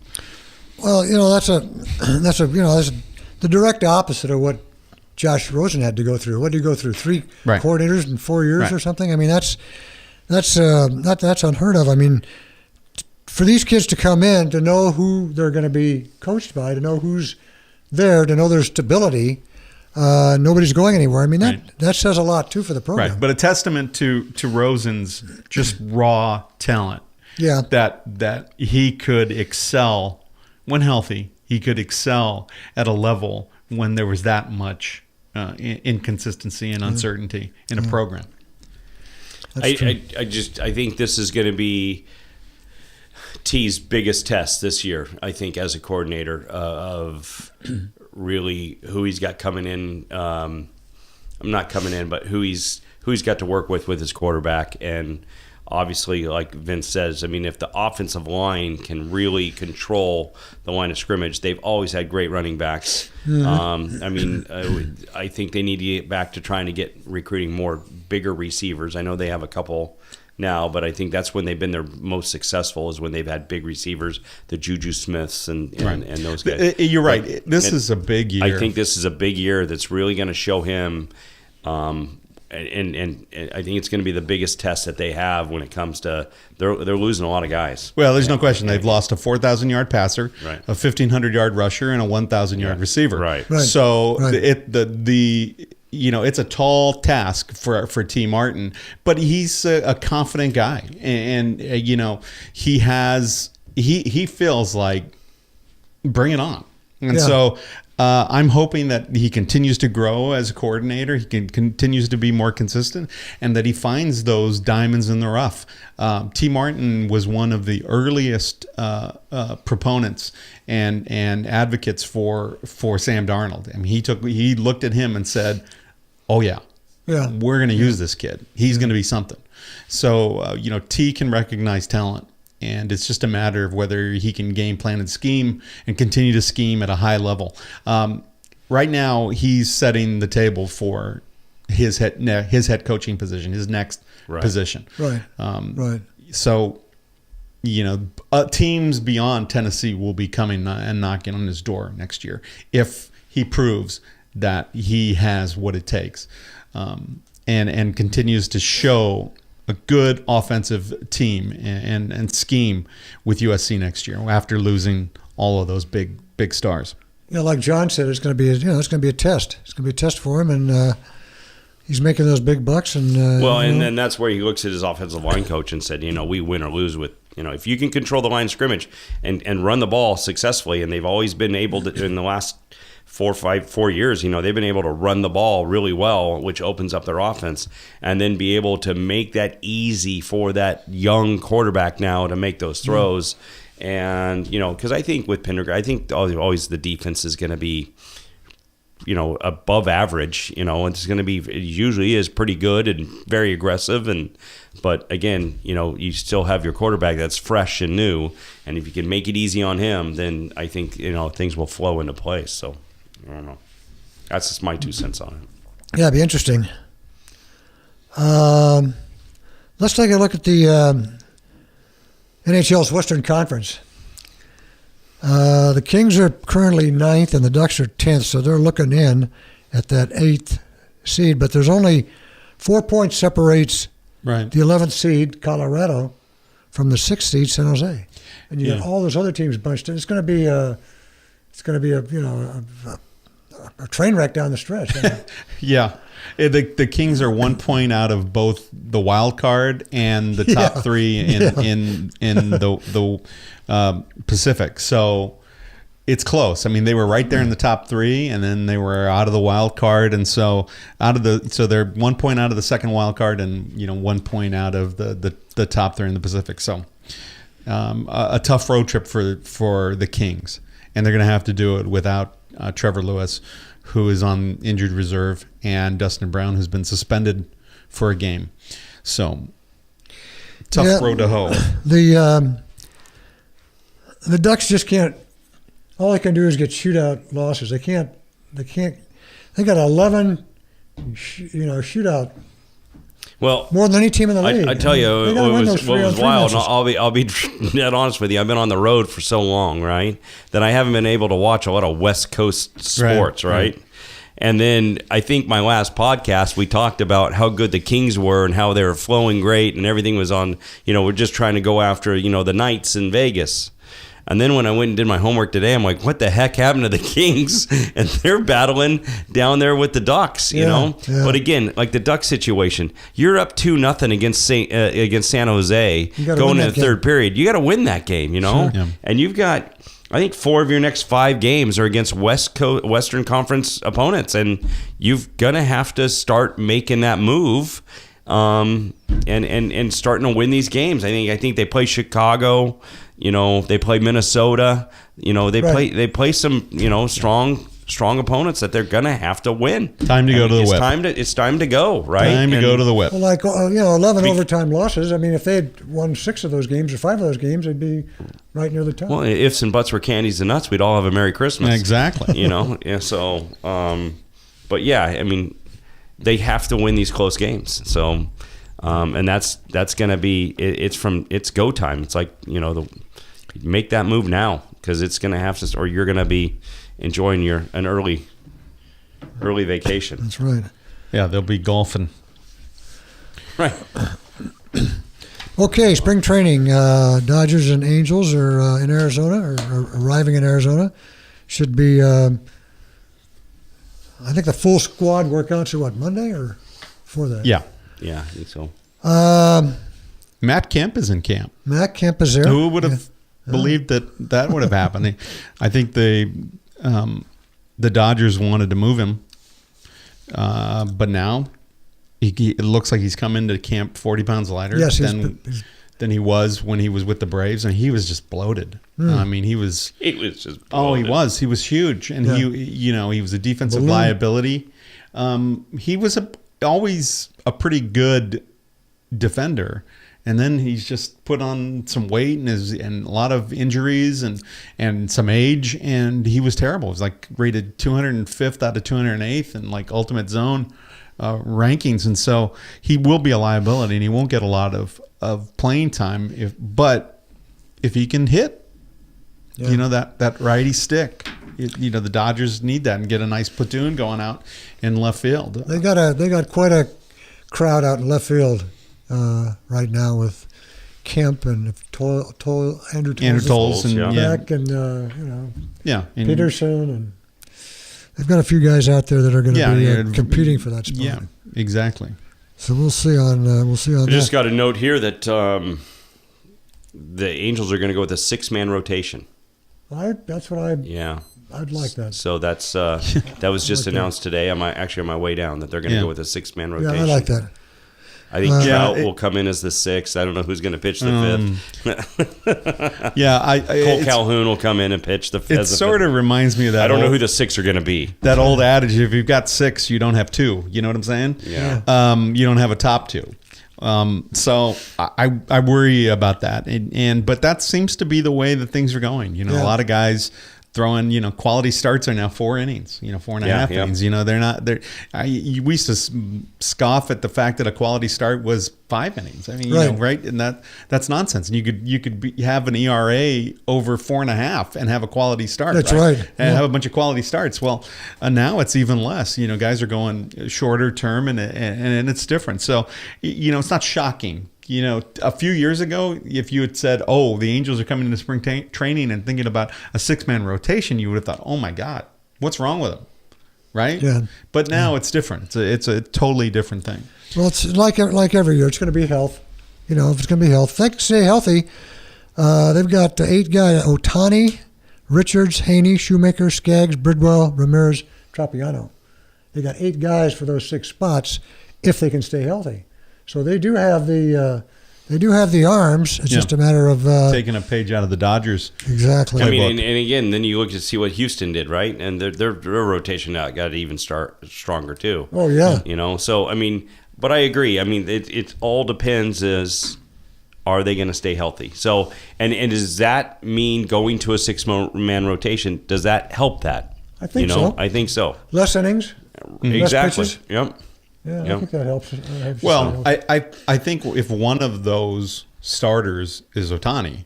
Well, that's the direct opposite of what Josh Rosen had to go through. What did he go through? 3 coordinators in 4 years or something? I mean, that's unheard of. I mean, for these kids to come in, to know who they're going to be coached by, to know who's there, to know there's stability, nobody's going anywhere. I mean, that says a lot too for the program. Right, but a testament to Rosen's just raw talent. Yeah, that he could excel when healthy. He could excel at a level when there was that much inconsistency and uncertainty in a program. I think this is going to be T's biggest test this year, I think, as a coordinator of really who he's got coming in. I'm not coming in, but who he's got to work with his quarterback. And obviously, like Vince says, I mean, if the offensive line can really control the line of scrimmage, they've always had great running backs. I think they need to get back to trying to get recruiting more bigger receivers. I know they have a couple now, but I think that's when they've been their most successful, is when they've had big receivers, the Juju Smiths and those guys. You're right. This is a big year. I think this is a big year that's really going to show him. And I think it's going to be the biggest test that they have when it comes to they're losing a lot of guys. Well, there's no question they've lost a 4,000-yard passer, a 1,500-yard rusher, and a 1,000-yard receiver. Right. So it's a tall task for T. Martin, but he's a confident guy, and he feels like bring it on, and so. I'm hoping that he continues to grow as a coordinator. He continues to be more consistent, and that he finds those diamonds in the rough. T. Martin was one of the earliest proponents and advocates for Sam Darnold. I mean, he looked at him and said, "Oh yeah, we're going to use this kid. He's going to be something." So T can recognize talent. And it's just a matter of whether he can game plan and scheme and continue to scheme at a high level. Right now, he's setting the table for his head coaching position, his next position. Right. Right. So, teams beyond Tennessee will be coming and knocking on his door next year if he proves that he has what it takes, and continues to show a good offensive team and scheme with USC next year after losing all of those big stars. Like John said, it's going to be it's going to be a test. It's going to be a test for him, and he's making those big bucks. And and then that's where he looks at his offensive line coach and said, we win or lose with if you can control the line of scrimmage and run the ball successfully, and they've always been able to in the last 4 years, they've been able to run the ball really well, which opens up their offense, and then be able to make that easy for that young quarterback now to make those throws. And, because I think with Pendergrass, I think always the defense is going to be, above average, it's going to be, it usually is pretty good and very aggressive. But again, you still have your quarterback that's fresh and new. And if you can make it easy on him, then I think, things will flow into place. So, I don't know. That's just my 2 cents on it. Yeah, it'd be interesting. Let's take a look at the NHL's Western Conference. The Kings are currently 9th and the Ducks are 10th, so they're looking in at that 8th seed. But there's only 4 points separates the 11th seed, Colorado, from the 6th seed, San Jose. And you got all those other teams bunched in. It's going to be a train wreck down the stretch. Yeah. The Kings are 1 point out of both the wild card and the top three in the Pacific. So it's close. I mean, they were right there in the top three, and then they were out of the wild card, and so they're 1 point out of the second wild card, and 1 point out of the top three in the Pacific. So a tough road trip for the Kings, and they're going to have to do it without Trevor Lewis, who is on injured reserve, and Dustin Brown, who's been suspended for a game. So tough road to hoe. The Ducks just can't. All they can do is get shootout losses. They can't. They got 11, shootout. Well, more than any team in the league. I tell you, what was wild. I'll be net honest with you. I've been on the road for so long, right, that I haven't been able to watch a lot of West Coast sports, right? And then I think my last podcast, we talked about how good the Kings were and how they were flowing great and everything was on. We're just trying to go after the Knights in Vegas. And then when I went and did my homework today, I'm like, what the heck happened to the Kings? And they're battling down there with the Ducks, you know? Yeah. But again, like the Ducks situation, you're up 2-0 against San Jose going into the third period. You got to win that game, Sure. Yeah. And you've got, I think 4 of your next 5 games are against Western Conference opponents. And you're going to have to start making that move and starting to win these games. I think they play Chicago. They play Minnesota. They play some strong opponents that they're gonna have to win. Time to go to the whip. It's time to go, right? Time to go to the whip. Well, 11 overtime losses. I mean, if they had won 6 of those games or 5 of those games, they'd be right near the top. Well, ifs and buts were candies and nuts, we'd all have a Merry Christmas. Exactly. Yeah. So, but yeah, I mean, they have to win these close games. So, and that's gonna be it's go time. It's like make that move now because it's going to have to, or you're going to be enjoying an early vacation. That's right. Yeah, they'll be golfing. Right. Okay, spring training. Dodgers and Angels are in Arizona, or arriving in Arizona. Should be, I think the full squad workouts are Monday or before that? Yeah. Yeah, I think so. Matt Kemp is in camp. Matt Kemp is there. Who would have believed that would have happened? I think the Dodgers wanted to move him, but now it looks like he's come into camp 40 pounds lighter than he was when he was with the Braves, and he was just bloated. I mean, he was just bloated. bloated. He was huge, and he was a defensive liability. He was always a pretty good defender. And then he's just put on some weight and a lot of injuries and some age, and he was terrible. He was like rated 205th out of 208th in like Ultimate Zone rankings, and so he will be a liability, and he won't get a lot of playing time. But if he can hit, that righty stick, the Dodgers need that and get a nice platoon going out in left field. They got quite a crowd out in left field. Right now with Kemp and Andrew Tolles and back and and Peterson, and they've got a few guys out there that are going to be competing for that spot. Yeah, exactly. So we'll see on I just got a note here that the Angels are going to go with a 6-man rotation. I'd like that. So that's that was just announced today. On my way down that they're going to go with a 6-man rotation. Yeah, I like that. I think Trout will come in as the 6th. I don't know who's going to pitch the 5th. Cole Calhoun will come in and pitch the 5th. It sort of reminds me of that. I don't know who the 6 are going to be. That old adage: if you've got 6, you don't have 2. You know what I'm saying? Yeah. You don't have a top 2. So I worry about that, but that seems to be the way that things are going. A lot of guys throwing, quality starts are now 4 innings, 4.5 innings. We used to scoff at the fact that a quality start was 5 innings. I mean, right? And that's nonsense. And you could have an ERA over 4.5 and have a quality start. That's right. And have a bunch of quality starts. Well, now it's even less. Guys are going shorter term, and it's different. So, it's not shocking. A few years ago, if you had said, the Angels are coming into spring training and thinking about a 6-man rotation, you would have thought, oh, my God, what's wrong with them? Right? Yeah. But now it's different. It's a totally different thing. Well, it's like every year. It's going to be health. If it's going to be health. If they can stay healthy, they've got 8 guys: Ohtani, Richards, Haney, Shoemaker, Skaggs, Bridwell, Ramirez, Tropiano. They got 8 guys for those 6 spots if they can stay healthy. So they do have the arms. It's just a matter of taking a page out of the Dodgers. Exactly. I mean, and again, then you look to see what Houston did, right? And their rotation got to even start stronger too. Oh yeah. So I mean, but I agree. I mean, it all depends. Are they going to stay healthy? So and does that mean going to a 6-man rotation? Does that help that? I think so. I think so. Less innings. Exactly. Less pitches. Yep. Yeah, I think that helps. Well, I think if one of those starters is Ohtani,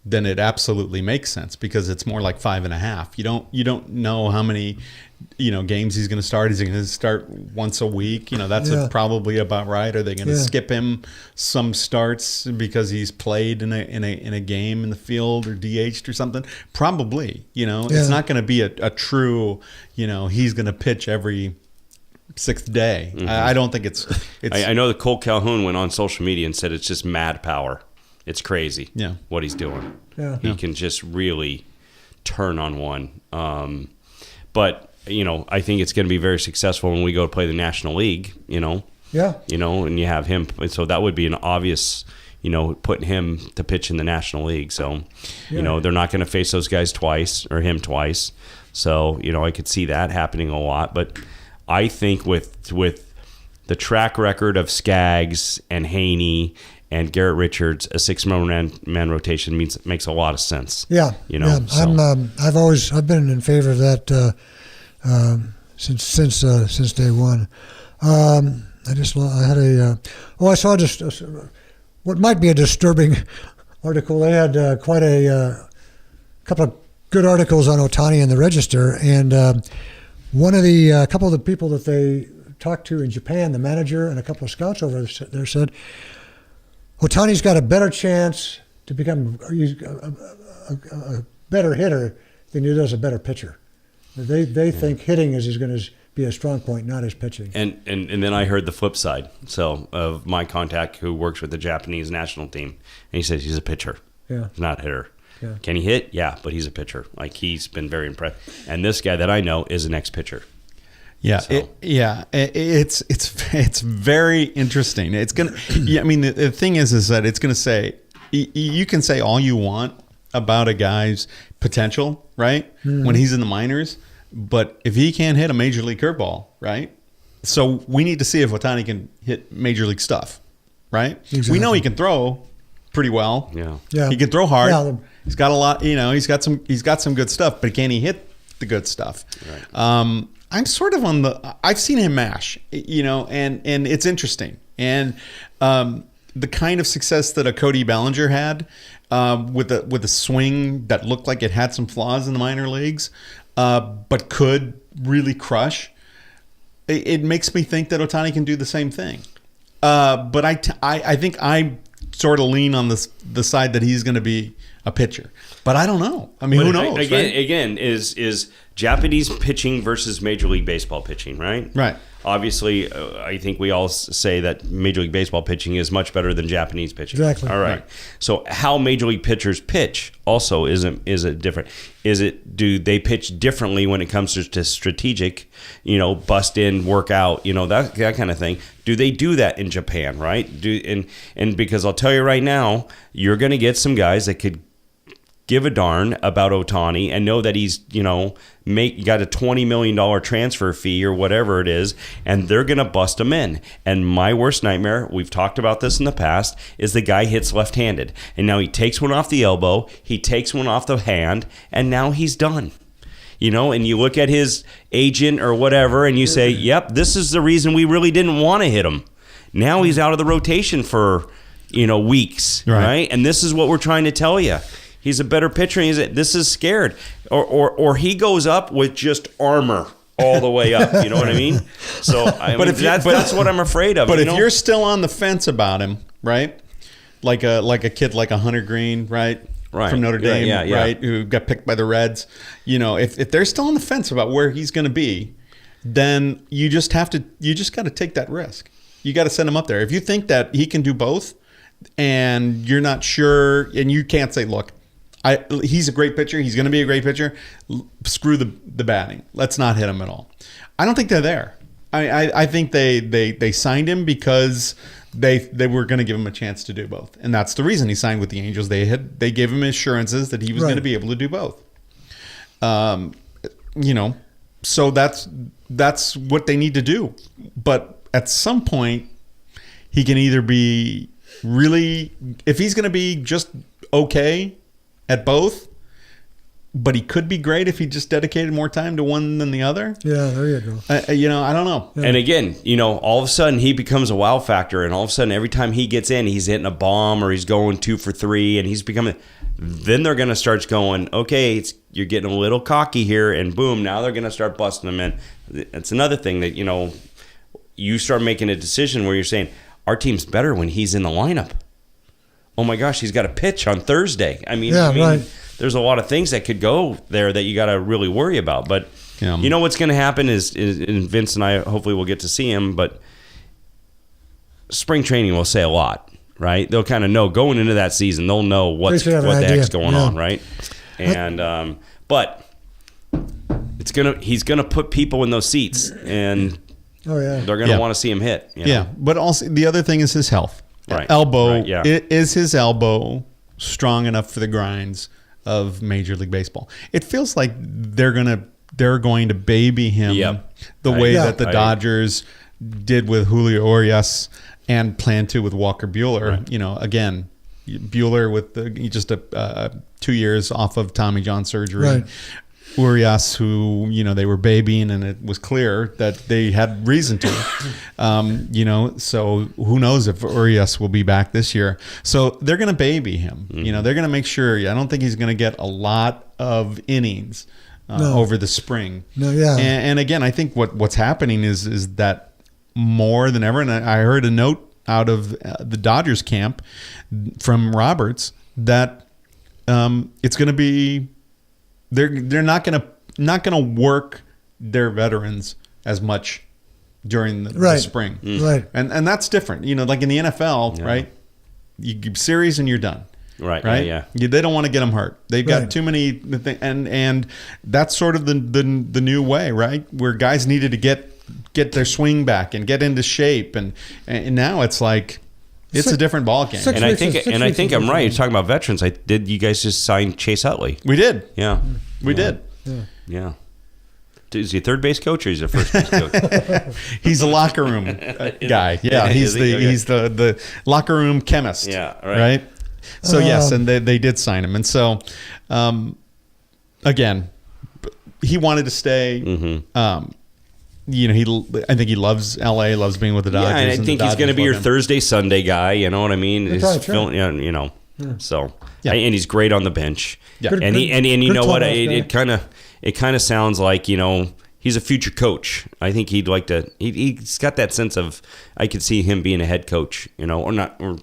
then it absolutely makes sense because it's more like 5.5. You don't know how many games he's going to start. Is he going to start once a week? That's probably about right. Are they going to skip him some starts because he's played in a game in the field or DH'd or something? Probably. It's not going to be a true. He's going to pitch every 6th day. Mm-hmm. I don't think it's I know that Cole Calhoun went on social media and said it's just mad power. It's crazy what he's doing. Yeah. He can just really turn on one. But, I think it's going to be very successful when we go to play the National League, Yeah. And you have him. So that would be an obvious, putting him to pitch in the National League. So, they're not going to face those guys twice or him twice. So, I could see that happening a lot. But I think with the track record of Skaggs and Haney and Garrett Richards, a 6-man rotation makes a lot of sense. Yeah, So. I've been in favor of that since day one. I saw just what might be a disturbing article. They had quite a couple of good articles on Ohtani in the Register, and one of the couple of the people that they talked to in Japan, the manager and a couple of scouts over there said, Ohtani's got a better chance to become a better hitter than he does a better pitcher. They think hitting is going to be a strong point, not his pitching. And then I heard the flip side. So of my contact who works with the Japanese national team, and he said he's a pitcher. Yeah. He's not a hitter. Yeah. Can he hit? Yeah, but he's a pitcher. Like, he's been very impressed. And this guy that I know is an ex-pitcher. Yeah, So. it's very interesting. It's gonna. Yeah, I mean, the thing is that it's gonna say you can say all you want about a guy's potential, right? When he's in the minors, but if he can't hit a major league curveball, right? So we need to see if Ohtani can hit major league stuff, right? Exactly. We know he can throw pretty well. Yeah. He can throw hard. Yeah. He's got a lot. He's got some good stuff, but can he hit the good stuff? Right. I'm sort of on the. I've seen him mash, and it's interesting. And the kind of success that a Cody Bellinger had with a swing that looked like it had some flaws in the minor leagues, but could really crush. It makes me think that Ohtani can do the same thing. But I think I sort of lean on the side that he's going to be a pitcher. But I don't know. I mean, who knows? Again, is Japanese pitching versus Major League Baseball pitching, right? Right. Obviously, I think we all say that Major League Baseball pitching is much better than Japanese pitching. Exactly. All right. So how Major League pitchers pitch also is it different? Do they pitch differently when it comes to strategic, bust in, work out, that kind of thing? Do they do that in Japan, right? And because I'll tell you right now, you're going to get some guys that could give a darn about Ohtani and know that he's, got a $20 million transfer fee or whatever it is, and they're going to bust him in. And my worst nightmare, we've talked about this in the past, is the guy hits left-handed. And now he takes one off the elbow, he takes one off the hand, and now he's done. And you look at his agent or whatever, and you say, yep, this is the reason we really didn't want to hit him. Now he's out of the rotation for, weeks, right? And this is what we're trying to tell you. He's a better pitcher. This is scared. Or he goes up with just armor all the way up. You know what I mean? So that's what I'm afraid of. But if you're still on the fence about him, right? Like a kid like a Hunter Green, right? From Notre Dame, right? Who got picked by the Reds. If they're still on the fence about where he's going to be, then you just got to take that risk. You got to send him up there. If you think that he can do both, and you're not sure, and you can't say, look, he's a great pitcher. He's going to be a great pitcher. Screw the batting. Let's not hit him at all. I don't think they're there. I think they signed him because they were going to give him a chance to do both, and that's the reason he signed with the Angels. They gave him assurances that he was going to be able to do both. So that's what they need to do. But at some point, he can either be really, if he's going to be just okay at both, but he could be great if he just dedicated more time to one than the other. Yeah, there you go. I don't know. Yeah. And again, all of a sudden he becomes a wow factor, and all of a sudden every time he gets in, he's hitting a bomb or he's going 2 for 3, and he's becoming. Then they're going to start going, okay, you're getting a little cocky here, and boom, now they're going to start busting him in. It's another thing that you start making a decision where you're saying our team's better when he's in the lineup. Oh my gosh, he's got a pitch on Thursday. I mean, right. There's a lot of things that could go there that you got to really worry about. But what's going to happen is and Vince and I hopefully will get to see him, but spring training will say a lot, right? They'll kind of know going into that season. They'll know what the heck's going on, right? And but he's gonna put people in those seats, and they're gonna want to see him hit. Yeah, but also the other thing is his health. Right. Elbow. Right, is his elbow strong enough for the grinds of Major League Baseball? It feels like they're going to baby him the way that the Dodgers did with Julio Urias and plan to with Walker Buehler. Right. Again, Buehler with just 2 years off of Tommy John surgery. Right. Urias, who they were babying, and it was clear that they had reason to. So who knows if Urias will be back this year? So they're going to baby him. Mm-hmm. They're going to make sure. I don't think he's going to get a lot of innings over the spring. No, yeah. And again, I think what's happening is that more than ever. And I heard a note out of the Dodgers camp from Roberts that it's going to be. They're not gonna work their veterans as much during the spring, right? And that's different. Like in the NFL, right? You give series and you're done. Right. Right. Yeah. They don't want to get him hurt. They've got Right. too many, and that's sort of the new way, right? Where guys needed to get their swing back and get into shape, and now it's like it's a different ball game. And I think I'm right. You're talking about veterans. Did you guys just sign Chase Utley? We did. Yeah. We did. Yeah. Is he a third base coach or is he a first base coach? He's a locker room guy. Yeah, he's the locker room chemist. Yeah, right. So yes, and they did sign him, and so again, he wanted to stay. Mm-hmm. I think he loves LA, loves being with the Dodgers. Yeah, and I think he's going to be your Thursday, Sunday guy. You know what I mean? So Yeah. and he's great on the bench. Yeah. And you know what? clubhouse It kind of sounds like, he's a future coach. I think he'd like to. He's got that sense of, I could see him being a head coach, or not, or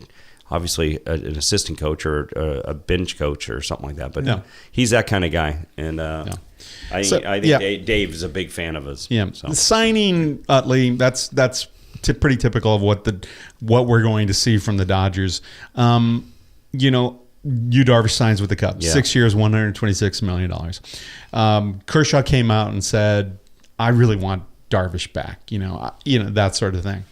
obviously an assistant coach or a bench coach or something like that. But he's that kind of guy, and I think Dave is a big fan of his. Yeah, so. Signing Utley, that's pretty typical of what we're going to see from the Dodgers. Yu Darvish signs with the Cubs, 6 years, $126 million. Kershaw came out and said, "I really want Darvish back," that sort of thing.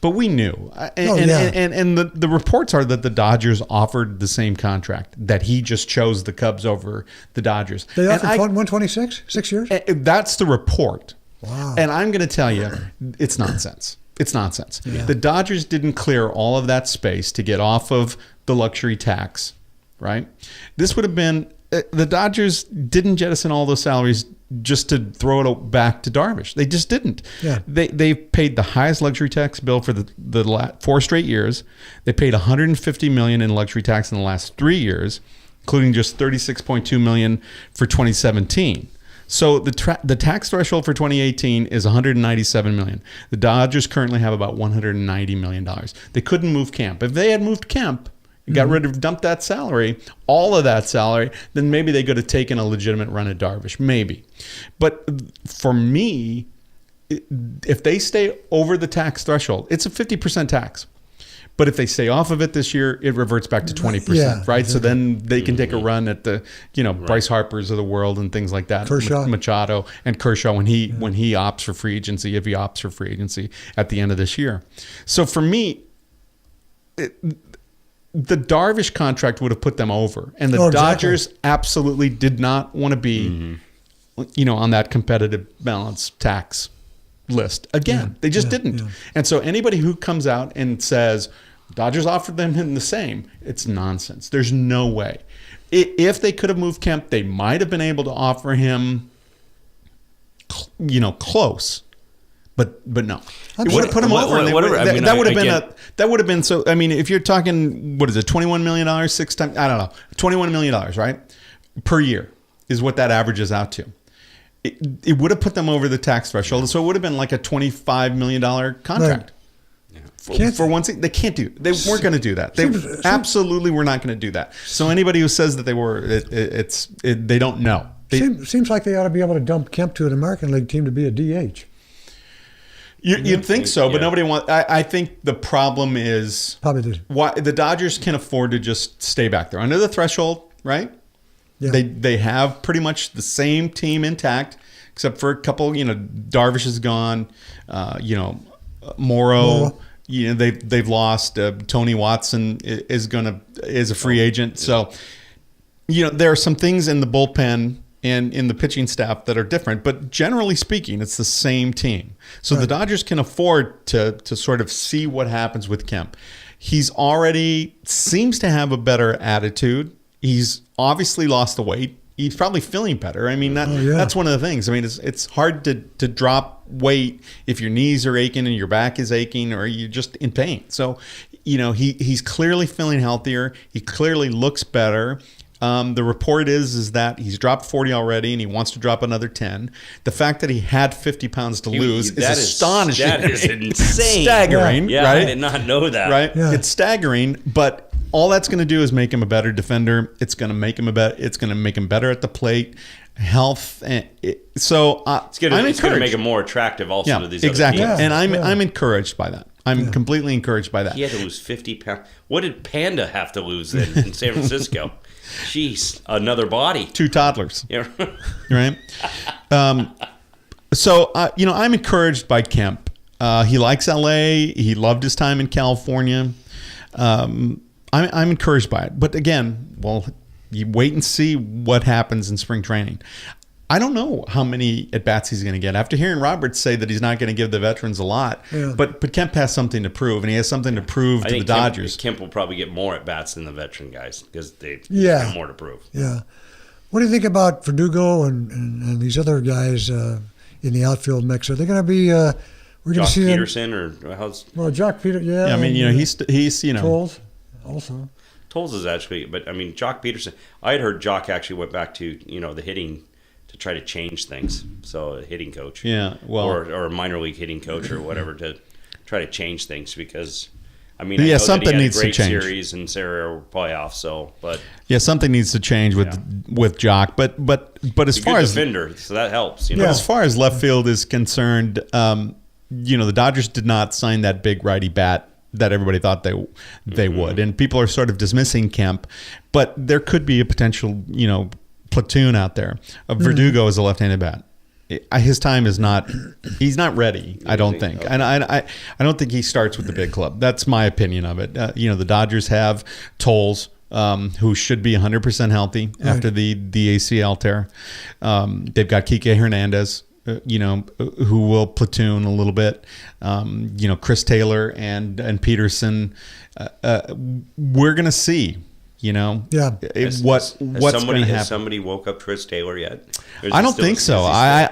But we knew, and the reports are that the Dodgers offered the same contract, that he just chose the Cubs over the Dodgers. They offered 126, 6 years. That's the report. Wow. And I'm going to tell you, it's nonsense. It's nonsense. Yeah. The Dodgers didn't clear all of that space to get off of the luxury tax, right? This would have been, the Dodgers didn't jettison all those salaries just to throw it back to Darvish. They just didn't. Yeah. They paid the highest luxury tax bill for the 4 straight years. They paid $150 million in luxury tax in the last 3 years, including just $36.2 million for 2017. So the tax threshold for 2018 is $197 million. The Dodgers currently have about $190 million. They couldn't move Kemp. If they had moved Kemp, got rid of, dumped that salary, all of that salary, then maybe they could have taken a legitimate run at Darvish, maybe. But for me, if they stay over the tax threshold, it's a 50% tax. But if they stay off of it this year, it reverts back to 20%, right? So then they can take a run at the, Bryce Harpers of the world and things like that. Kershaw. Machado and Kershaw when he opts for free agency, if he opts for free agency at the end of this year. So for me, the Darvish contract would have put them over. And the Dodgers absolutely did not want to be, on that competitive balance tax list again. They just didn't. And so anybody who comes out and says Dodgers offered them the same, it's nonsense. There's no way. If they could have moved Kemp, they might have been able to offer him close, but no. It would have put him over. That would have been so. I mean, if you're talking, what is it, $21 million 6 times? I don't know, $21 million, right, per year is what that averages out to. It would have put them over the tax threshold, so it would have been like a $25 million contract. For one thing, they can't do. They weren't going to do that. They absolutely were not going to do that. So anybody who says that they were, they don't know. Seems like they ought to be able to dump Kemp to an American League team to be a DH. You'd think so, but nobody wants. I think the problem is probably why the Dodgers can afford to just stay back there under the threshold, right? Yeah. They have pretty much the same team intact, except for a couple. Darvish is gone. Morrow. They've lost. Tony Watson is a free agent. So there are some things in the bullpen and in the pitching staff that are different, but generally speaking, it's the same team. So the Dodgers can afford to sort of see what happens with Kemp. He's already seems to have a better attitude. He's obviously lost the weight. He's probably feeling better. I mean, that's one of the things. I mean, it's hard to drop weight if your knees are aching and your back is aching or you're just in pain. So, he's clearly feeling healthier. He clearly looks better. The report is that he's dropped 40 already and he wants to drop another 10. The fact that he had 50 pounds to lose is astonishing. That is insane. Staggering, yeah, right? I did not know that. Right? Yeah. It's staggering, but all that's going to do is make him a better defender. It's going to make him better at the plate. Health, it's going to make him more attractive also to these exactly. other teams. And I'm encouraged by that. I'm completely encouraged by that. He had to lose 50 pounds. What did Panda have to lose then in San Francisco? Jeez, another body. 2 toddlers. Yeah. Right? So, I'm encouraged by Kemp. He likes LA. He loved his time in California. I'm encouraged by it. But again, well, you wait and see what happens in spring training. I don't know how many at-bats he's going to get. After hearing Roberts say that he's not going to give the veterans a lot, but Kemp has something to prove, and he has something to prove to the Dodgers. Kemp will probably get more at-bats than the veteran guys because they have more to prove. Yeah. What do you think about Verdugo and these other guys in the outfield mix? Are they going to be we're going to see Peterson or how's... Well, Jock Peterson, yeah. I mean, he's Trolls also. Tolles is actually, but I mean, Jock Peterson, I had heard Jock actually went back to, the hitting to try to change things. So a hitting coach. Yeah, well. Or a minor league hitting coach or whatever to try to change things because, I mean, something needs to change. Series and Sarah playoffs, so, but. Yeah, something needs to change with Jock. But as far as. defender, so that helps, But as far as left field is concerned, the Dodgers did not sign that big righty bat that everybody thought they would. And people are sort of dismissing Kemp, but there could be a potential, platoon out there. Verdugo is a left-handed bat. His time is not. He's not ready. I don't think, and I don't think he starts with the big club. That's my opinion of it. The Dodgers have Tolles, who should be 100% healthy after the ACL tear. They've got Kike Hernandez, who will platoon a little bit. Chris Taylor and Peterson. We're gonna see. What's going to happen. Has somebody woke up Chris Taylor yet? I don't think so. I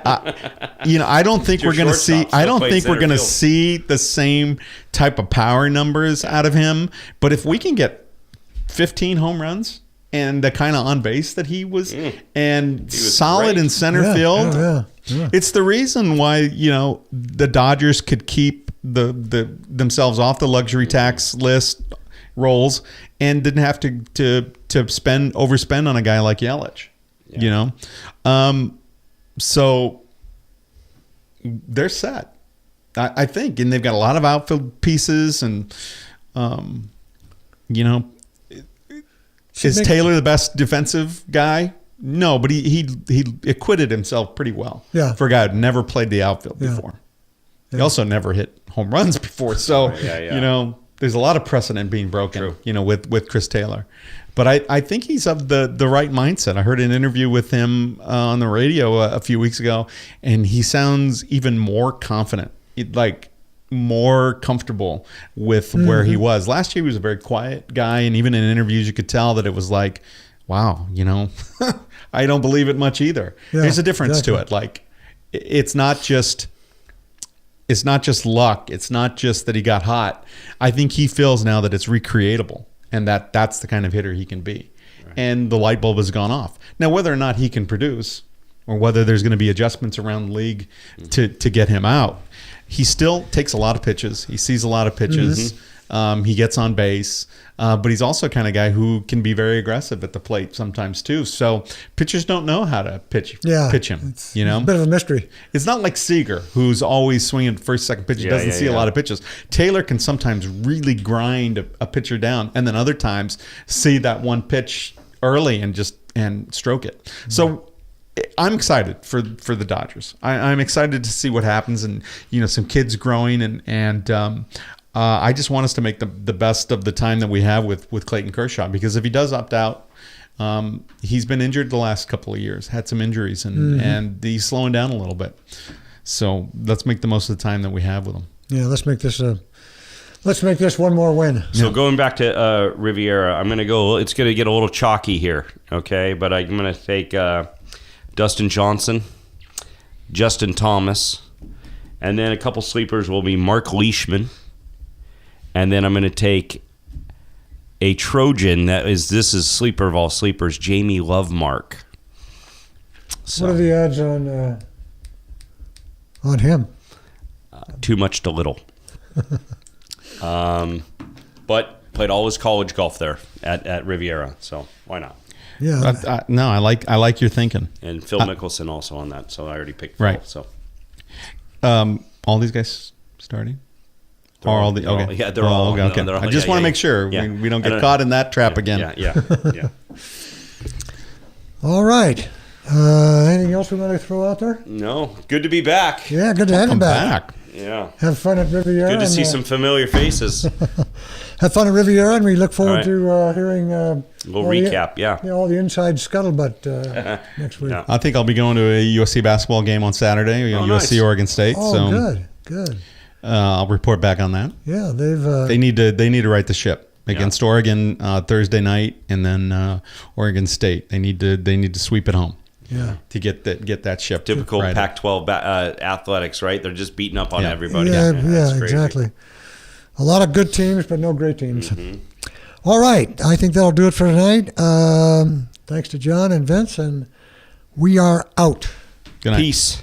don't think we're going to see. I don't think we're going to see the same type of power numbers out of him. But if we can get 15 home runs and the kind of on base that he was solid in center field, it's the reason why the Dodgers could keep themselves off the luxury tax list rolls and didn't have to overspend on a guy like Yelich, so they're set, I think, and they've got a lot of outfield pieces, and is Taylor the best defensive guy? No, but he acquitted himself pretty well for a guy who'd never played the outfield before. He also never hit home runs before, so there's a lot of precedent being broken, with Chris Taylor. But I think he's of the right mindset. I heard an interview with him on the radio a few weeks ago, and he sounds even more confident, more comfortable with where he was. Last year he was a very quiet guy, and even in interviews you could tell that it was like, wow, I don't believe it much either. There's a difference to it. It's not just luck. It's not just that he got hot. I think he feels now that it's recreatable and that's the kind of hitter he can be. Right. And the light bulb has gone off. Now, whether or not he can produce or whether there's going to be adjustments around the league to get him out, he still takes a lot of pitches. He sees a lot of pitches. He gets on base. But he's also the kind of guy who can be very aggressive at the plate sometimes too. So pitchers don't know how to pitch him. It's a bit of a mystery. It's not like Seager, who's always swinging first, second pitch. He doesn't see a lot of pitches. Taylor can sometimes really grind a pitcher down, and then other times see that one pitch early and stroke it. So I'm excited for the Dodgers. I'm excited to see what happens, and some kids growing, and I just want us to make the best of the time that we have with Clayton Kershaw, because if he does opt out, he's been injured the last couple of years, had some injuries, and he's slowing down a little bit. So let's make the most of the time that we have with him. Yeah, let's make this one more win. So going back to Riviera, I'm going to go. It's going to get a little chalky here, okay? But I'm going to take Dustin Johnson, Justin Thomas, and then a couple sleepers will be Mark Leishman. And then I'm going to take a Trojan this is sleeper of all sleepers, Jamie Lovemark. So, what are the odds on him? Too much to little. But played all his college golf there at Riviera, so why not? Yeah. No, I like your thinking. And Phil Mickelson also on that, so I already picked Phil. Right. So, all these guys starting? All the okay. Yeah, they're all. Okay. No, they're all I just want to make sure we don't get caught in that trap again. Yeah. All right. Anything else we want to throw out there? No, good to be back. Yeah, good to have you back. Yeah. Have fun at Riviera. Good to see some familiar faces. Have fun at Riviera, and we look forward to hearing a little recap. All the inside scuttlebutt next week. Yeah. I think I'll be going to a USC basketball game on Saturday. USC nice. Oregon State. Oh, so good. I'll report back on that. Yeah, they've they need to right the ship against Oregon Thursday night, and then Oregon State. They need to sweep it home. Yeah. To get that ship. Typical right Pac-12 athletics, right? They're just beating up on everybody. Yeah, That's crazy. exactly. A lot of good teams, but no great teams. Mm-hmm. All right. I think that'll do it for tonight. Thanks to John and Vince, and we are out. Good night. Peace.